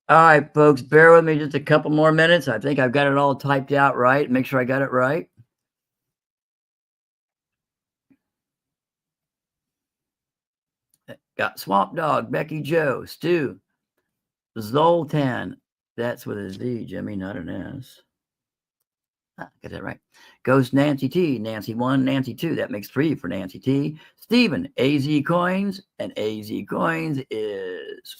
[SPEAKER 1] All right, folks, bear with me just a couple more minutes. I think I've got it all typed out right. Make sure I got it right. Got Swamp Dog, Becky Joe, Stu, Zoltan. That's with a Z, Jimmy, not an S. Get that right. Ghost Nancy T, Nancy 1, Nancy 2. That makes 3 for Nancy T. Steven, AZ Coins, and AZ Coins is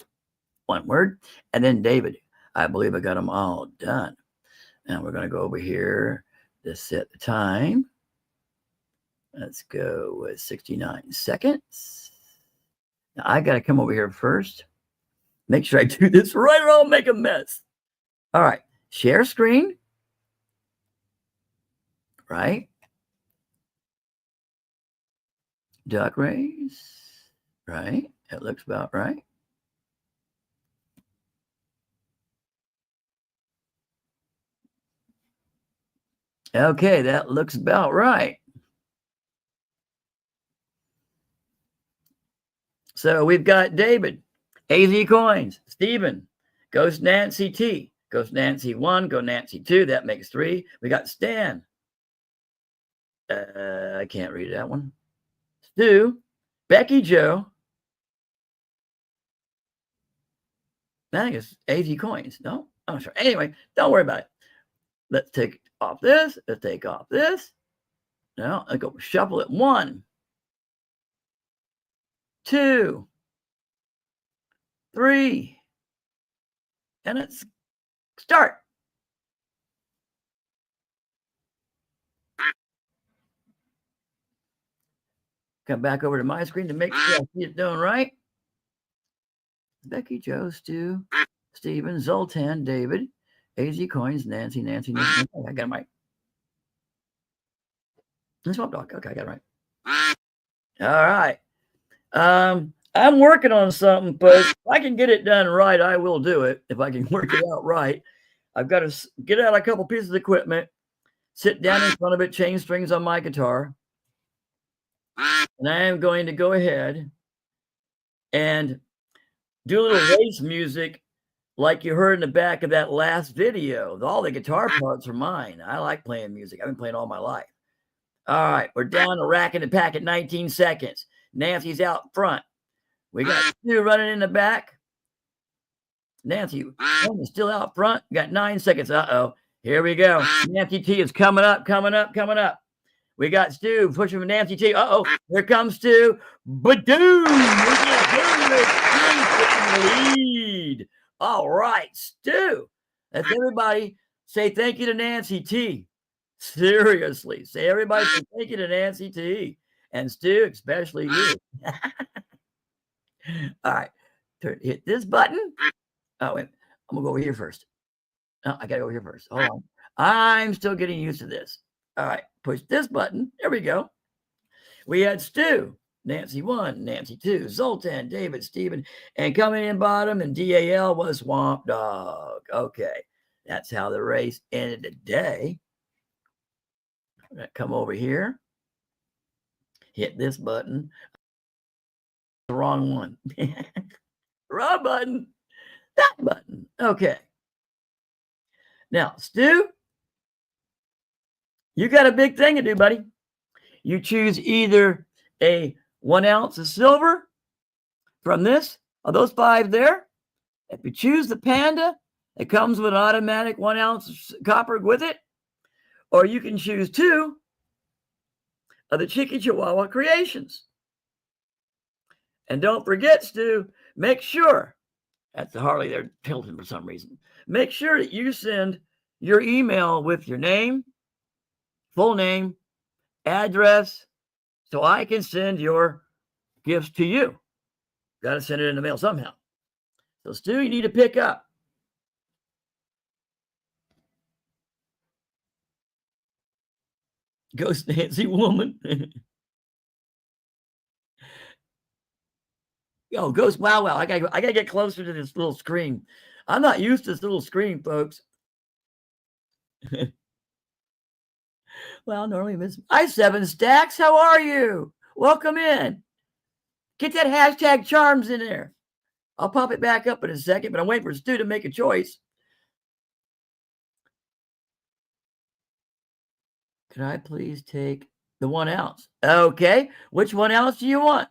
[SPEAKER 1] one word. And then David, I believe I got them all done. And we're going to go over here to set the time. Let's go with 69 seconds. Now I got to come over here first. Make sure I do this right or I'll make a mess. All right. Share screen. Right. Duck raise. Right. That looks about right. Okay, that looks about right. So we've got David, AZ Coins, Stephen, Ghost Nancy T, Ghost Nancy 1, Go Nancy 2. That makes 3. We got Stan. I can't read that one. Stu, Becky Joe. I think it's AZ Coins. No, I'm sure. Anyway, don't worry about it. Let's take off this. Let's take off this. No, let's go shuffle it. 1, 2, 3, and let's start. Come back over to my screen to make sure I see it doing right. Becky, Joe, Stu, Stephen, Zoltan, David, AZ Coins, Nancy. I got it right. Swamp Dog. Okay, I got it right. All right. I'm working on something, but if I can get it done right, I will do it. If I can work it out right, I've got to get out a couple pieces of equipment, sit down in front of it, change strings on my guitar, and I am going to go ahead and do a little race music like you heard in the back of that last video. All the guitar parts are mine. I like playing music. I've been playing all my life. All right, we're down to rack and pack at 19 seconds. Nancy's out front. We got Stu running in the back. Nancy is still out front. Got 9 seconds. Uh-oh. Here we go. Nancy T is coming up. We got Stu pushing for Nancy T. Uh-oh. Here comes Stu. Badoom! Lead. All right, Stu. That's everybody. Say thank you to Nancy T. Seriously. Say everybody say thank you to Nancy T. And Stu, especially you. All right. Hit this button. Oh, wait. I'm going to go over here first. No, I got to go over here first. Hold on. I'm still getting used to this. All right. Push this button. There we go. We had Stu, Nancy 1, Nancy 2, Zoltan, David, Stephen, and coming in bottom and DAL was Swamp Dog. Okay. That's how the race ended today. I'm going to come over here. Hit this button. The wrong one. Wrong button. That button. Okay. Now, Stu, you got a big thing to do, buddy. You choose either a 1 ounce of silver from this, of those 5 there. If you choose the Panda, it comes with an automatic 1 ounce of copper with it. Or you can choose 2 of the Chicken Chihuahua Creations. And don't forget, Stu, make sure, that's the Harley there tilting for some reason. Make sure that you send your email with your name, full name, address, so I can send your gifts to you. Got to send it in the mail somehow. So, Stu, you need to pick up. Ghost Nancy woman. Yo, Ghost Wow Wow. I gotta get closer to this little screen. I'm not used to this little screen, folks. Well, normally miss. Hi, 7 Stacks. How are you? Welcome in. Get that hashtag charms in there. I'll pop it back up in a second, but I'm waiting for Stu to make a choice. Can I please take the 1 ounce? Okay. Which 1 ounce do you want?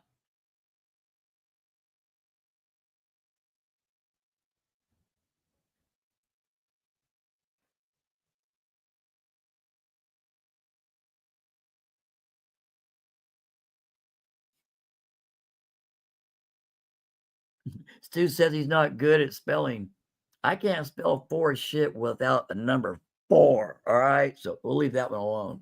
[SPEAKER 1] Stu says he's not good at spelling. I can't spell 4 shit without the number 4. All right. So we'll leave that one alone.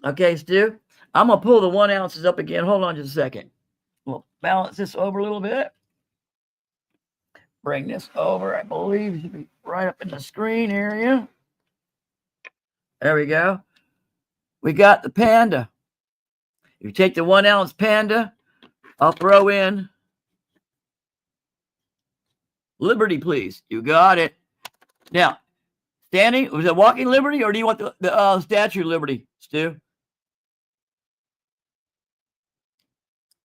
[SPEAKER 1] Okay, Stu. I'm going to pull the 1 ounces up again. Hold on just a second. We'll balance this over a little bit. Bring this over. I believe it should be right up in the screen area. There we go. We got the Panda. If you take the 1 ounce Panda, I'll throw in Liberty, please. You got it. Now, standing, was it walking Liberty, or do you want the Statue of Liberty, Stu?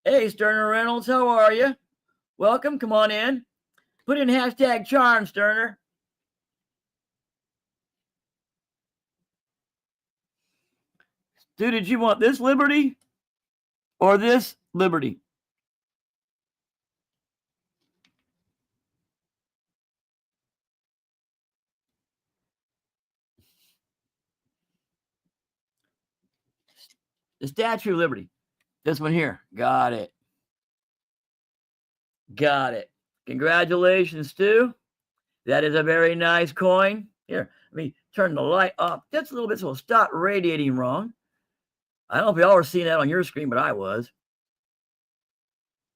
[SPEAKER 1] Hey, Sterner Reynolds, how are you? Welcome. Come on in. Put in hashtag charm, Sterner. Stu, did you want this Liberty or this Liberty? The Statue of Liberty. This one here. Got it. Got it. Congratulations, Stu. That is a very nice coin. Here, let me turn the light off just a little bit so it'll stop radiating wrong. I don't know if y'all were seeing that on your screen, but I was.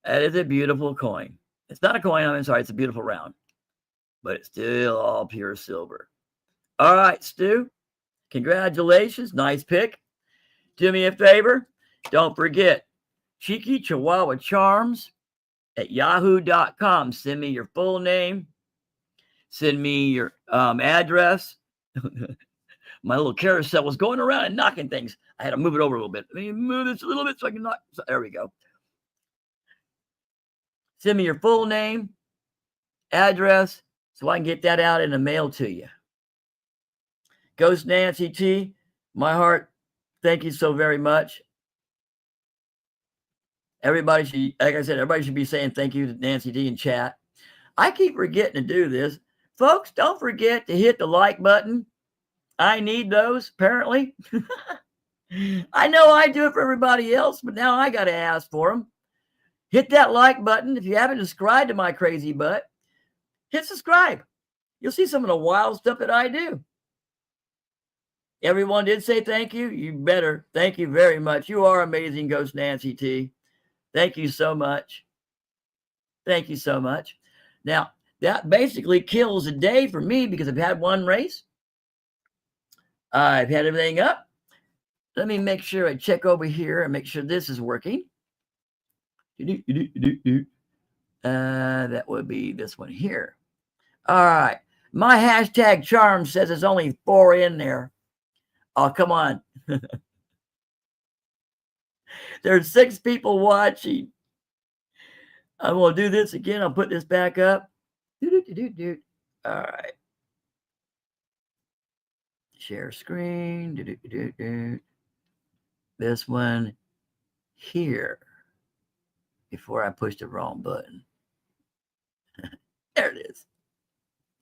[SPEAKER 1] That is a beautiful coin. It's not a coin, I'm sorry, it's a beautiful round. But it's still all pure silver. All right, Stu. Congratulations. Nice pick. Do me a favor. Don't forget, Cheeky Chihuahua Charms at yahoo.com. Send me your full name. Send me your address. My little carousel was going around and knocking things. I had to move it over a little bit. Let me move this a little bit so I can knock. So, there we go. Send me your full name, address, so I can get that out in the mail to you. Ghost Nancy T, my heart, thank you so very much. Everybody should, like I said, everybody should be saying thank you to Nancy T in chat. I keep forgetting to do this. Folks, don't forget to hit the like button. I need those, apparently. I know I do it for everybody else, but now I got to ask for them. Hit that like button. If you haven't subscribed to my crazy butt, hit subscribe. You'll see some of the wild stuff that I do. Everyone did say thank you. You better. Thank you very much. You are amazing, Ghost Nancy T. Thank you so much. Thank you so much. Now, that basically kills a day for me because I've had one race. I've had everything up. Let me make sure I check over here and make sure this is working. That would be this one here. All right. My hashtag charm says there's only 4 in there. Oh, come on. There's 6 people watching. I'm going to do this again. I'll put this back up. All right. Share screen. This one here. Before I push the wrong button. There it is.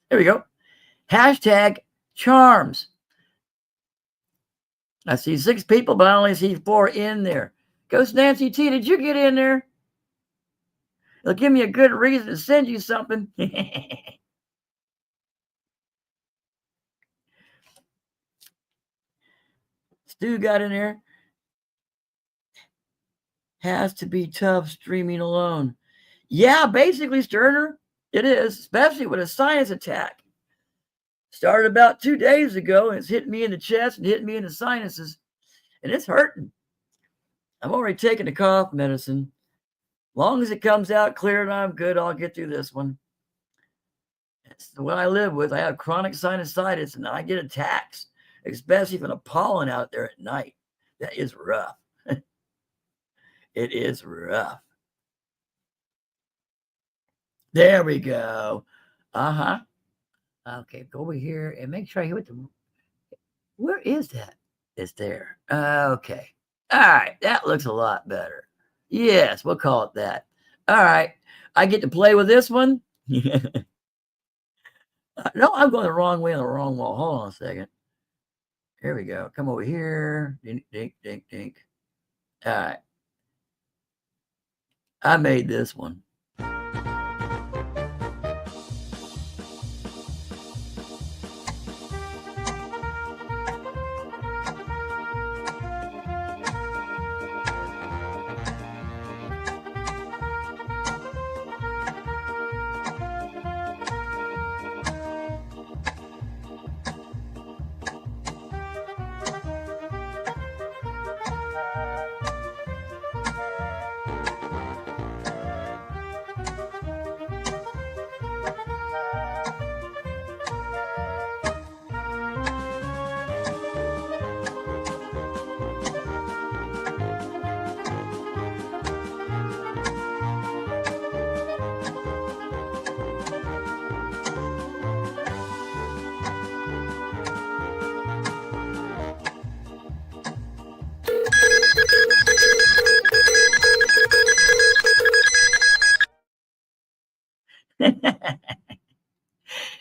[SPEAKER 1] There we go. Hashtag charms. I see 6 people, but I only see 4 in there. Ghost Nancy T, did you get in there? It'll give me a good reason to send you something. Stu got in there. Has to be tough streaming alone. Yeah, basically, Sterner, it is, especially with a sinus attack. Started about 2 days ago, and it's hitting me in the chest and hitting me in the sinuses, and it's hurting. I've already taken the cough medicine. Long as it comes out clear and I'm good, I'll get through this one. It's what I live with. I have chronic sinusitis, and I get attacks, especially from the pollen out there at night. That is rough. It is rough. There we go. Uh-huh. Okay, go over here and make sure I hit the... Where is that? It's there. Okay. All right. That looks a lot better. Yes, we'll call it that. All right. I get to play with this one. No, I'm going the wrong way on the wrong wall. Hold on a second. Here we go. Come over here. Dink, dink, dink, dink. All right. I made this one.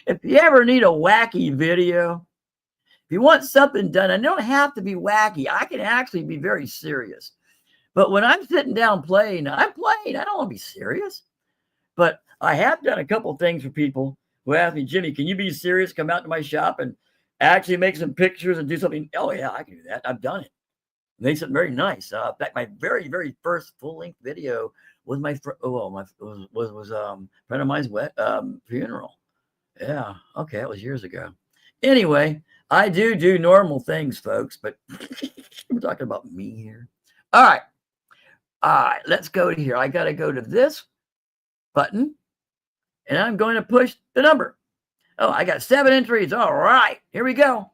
[SPEAKER 1] If you ever need a wacky video, If you want something done, I don't have to be wacky. I can actually be very serious. But when I'm sitting down playing, I'm playing. I don't want to be serious. But I have done a couple of things for people who ask me, Jimmy, can you be serious? Come out to my shop and actually make some pictures and do something. Oh, yeah, I can do that. I've done it. Made something very nice. In fact, my very, very first full-length video was my friend of mine's funeral. Yeah, okay, that was years ago. Anyway, I do normal things, folks, but we're talking about me here. All right, let's go to here. I got to go to this button, and I'm going to push the number. Oh, I got 7 entries. All right, here we go.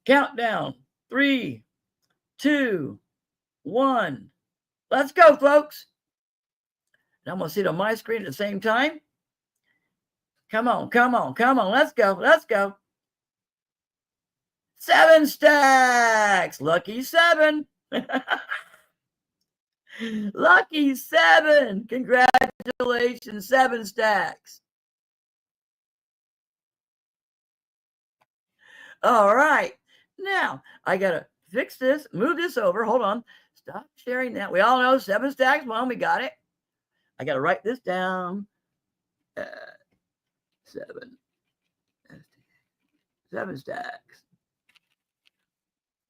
[SPEAKER 1] Countdown. 3, 2, 1. Let's go, folks. And I'm going to see it on my screen at the same time. Come on. Let's go. 7 stacks. Lucky 7. Lucky 7. Congratulations, 7 stacks. All right. Now, I got to fix this, move this over. Hold on. Stop sharing that. We all know 7 stacks. Well, we got it. I got to write this down. 7 stacks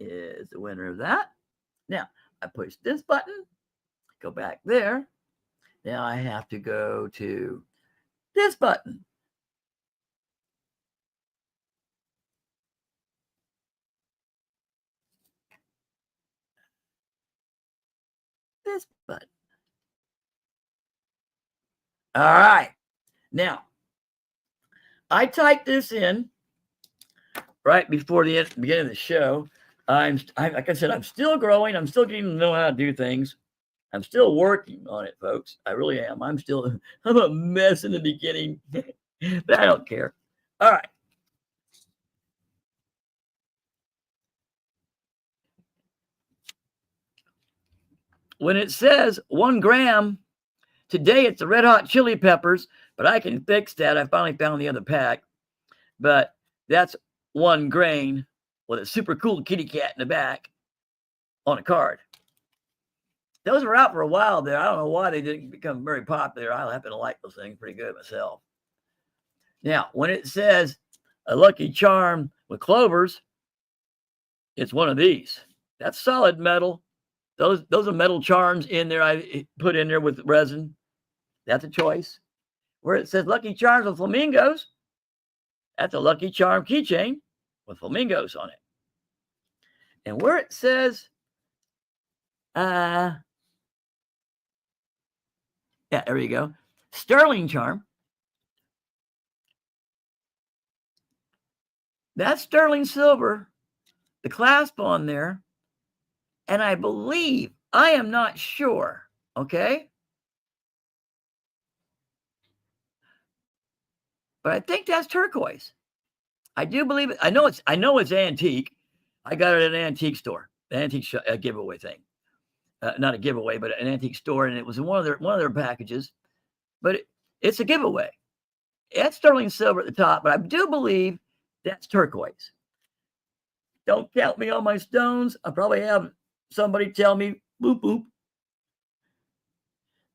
[SPEAKER 1] is the winner of that. Now, I push this button, go back there. Now I have to go to this button. This button. All right. Now, I typed this in right before the beginning of the show. Like I said, I'm still growing. I'm still getting to know how to do things. I'm still working on it, folks. I really am. I'm a mess in the beginning, but I don't care. All right. When it says 1 gram, today it's the Red Hot Chili Peppers, but I can fix that. I finally found the other pack, but that's 1 grain with a super cool kitty cat in the back on a card. Those were out for a while there. I don't know why they didn't become very popular. I happen to like those things pretty good myself. Now, when it says a Lucky Charm with clovers, it's one of these. That's solid metal. Those are metal charms in there. I put in there with resin. That's a choice. Where it says Lucky Charms with flamingos, that's a Lucky Charm keychain with flamingos on it. And where it says, yeah, there you go. Sterling charm. That's sterling silver. The clasp on there. And I believe, I am not sure, okay? But I think that's turquoise. I do believe it. I know it's antique. I got it at an antique store, an antique giveaway thing. Not a giveaway, but an antique store, and it was in one of their packages. But it's a giveaway. It's sterling silver at the top, but I do believe that's turquoise. Don't count me on my stones. I probably have somebody tell me boop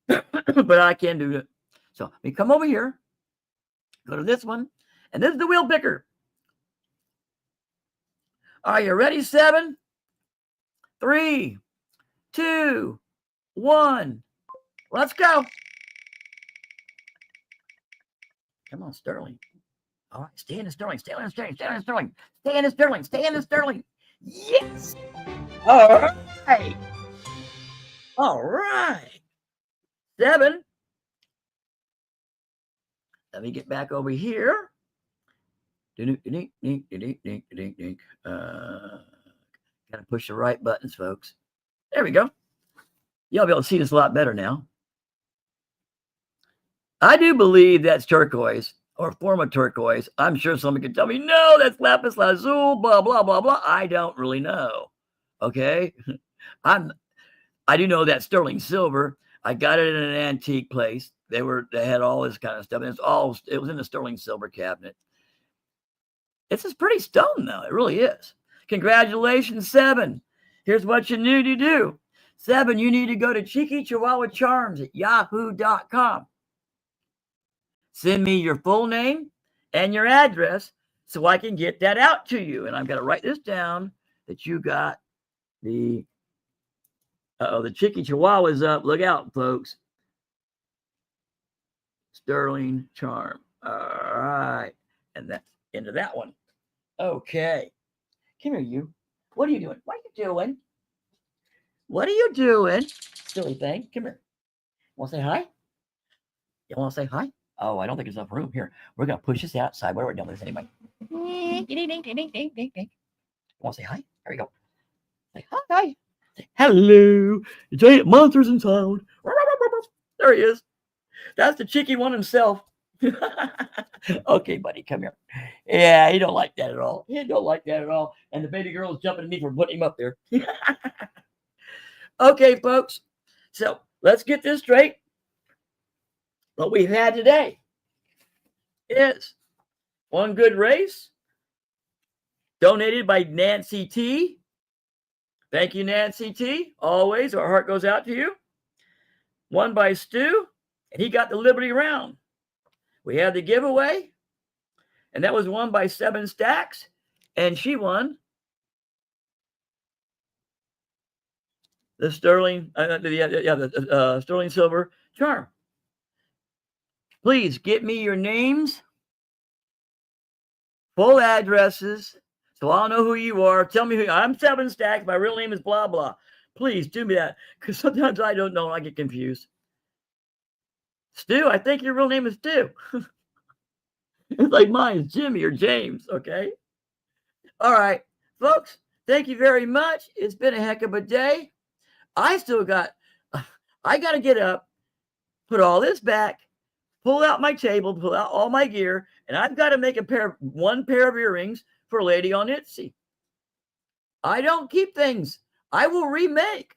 [SPEAKER 1] boop, but I can do it. So we come over here, go to this one, and this is the wheel picker. Are you ready? 7, 3, 2, 1. Let's go. Come on, sterling. All right, stay in the sterling. Stay in the sterling. Stay in the sterling. Stay in the sterling. Stay in the sterling. Yes. All right. All right. 7. Let me get back over here. Gotta push the right buttons, folks. There we go. You'll be able to see this a lot better now. I do believe that's turquoise or a form of turquoise. I'm sure somebody could tell me, no, that's lapis lazuli, blah, blah, blah, blah. I don't really know. Okay. I do know that sterling silver. I got it in an antique place. They had all this kind of stuff. And it was in the sterling silver cabinet. It's a pretty stone, though. It really is. Congratulations, 7. Here's what you need to do. 7, you need to go to Cheeky Chihuahua Charms at yahoo.com. Send me your full name and your address so I can get that out to you. And I've got to write this down that you got the Cheeky Chihuahua's up. Look out, folks. Sterling Charm. All right. And that's into that one. Okay. Come here, you. What are you doing? What are you doing? What are you doing? Silly thing. Come here. Want to say hi? You want to say hi? Oh, I don't think there's enough room here. We're going to push this outside. Where are we doing this anyway? Want to say hi? There we go. Say hi. Say hello. Giant monsters in sound. There he is. That's the cheeky one himself. Okay, buddy, come here. Yeah, he don't like that at all. He don't like that at all. And the baby girl is jumping at me for putting him up there. Okay, folks. So let's get this straight. What we've had today is one good race donated by Nancy T. Thank you, Nancy T. Always, our heart goes out to you. One by Stu, and he got the Liberty Round. We had the giveaway, and that was won by 7 Stacks, and she won the Sterling, Sterling Silver Charm. Please get me your names, full addresses, so I'll know who you are. Tell me who I'm. 7 Stacks. My real name is blah blah. Please do me that, because sometimes I don't know. I get confused. Stu, I think your real name is Stu. It's like mine is Jimmy or James. Okay. All right, folks. Thank you very much. It's been a heck of a day. I got to get up, put all this back, pull out my table, pull out all my gear, and I've got to make one pair of earrings for Lady on Etsy. I don't keep things. I will remake,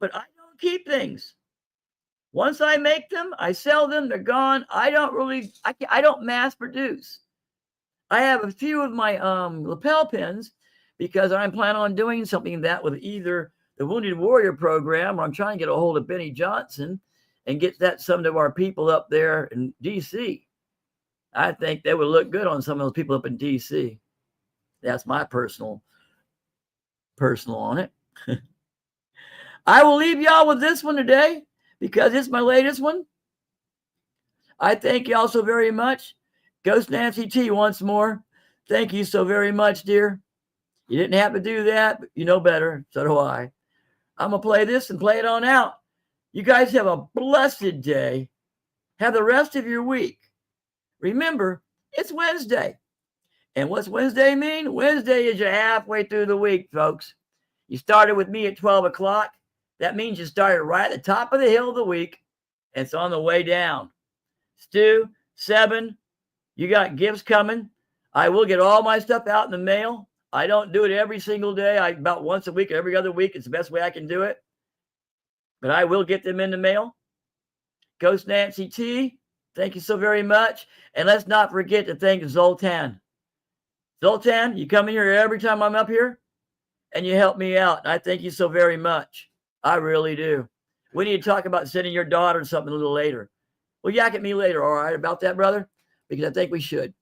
[SPEAKER 1] but I don't keep things. Once I make them, I sell them, they're gone. I don't mass produce. I have a few of my lapel pins because I'm planning on doing something that with either the Wounded Warrior program, or I'm trying to get a hold of Benny Johnson and get some of our people up there in DC. I think they would look good on some of those people up in DC. That's my personal on it. I will leave y'all with this one today because it's my latest one. I thank y'all so very much. Ghost Nancy T once more. Thank you so very much, dear. You didn't have to do that, but you know better. So do I. I'm going to play this and play it on out. You guys have a blessed day. Have the rest of your week. Remember, it's Wednesday. And what's Wednesday mean? Wednesday is you're halfway through the week, folks. You started with me at 12 o'clock. That means you started right at the top of the hill of the week. And it's on the way down. Stu, 7, you got gifts coming. I will get all my stuff out in the mail. I don't do it every single day. About once a week or every other week. It's the best way I can do it. But I will get them in the mail. Ghost Nancy T, thank you so very much. And let's not forget to thank Zoltan. Zoltan, you come in here every time I'm up here, and you help me out. And I thank you so very much. I really do. We need to talk about sending your daughter something a little later. Well, yak at me later, all right, about that, brother? Because I think we should.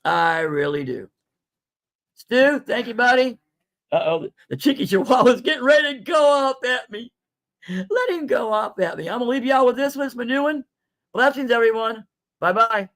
[SPEAKER 1] I really do. Stu, thank you, buddy. Uh-oh, the Cheeky Chihuahua's getting ready to go off at me. Let him go off at me. I'm going to leave y'all with this one. It's my new one. Blessings, everyone. Bye-bye.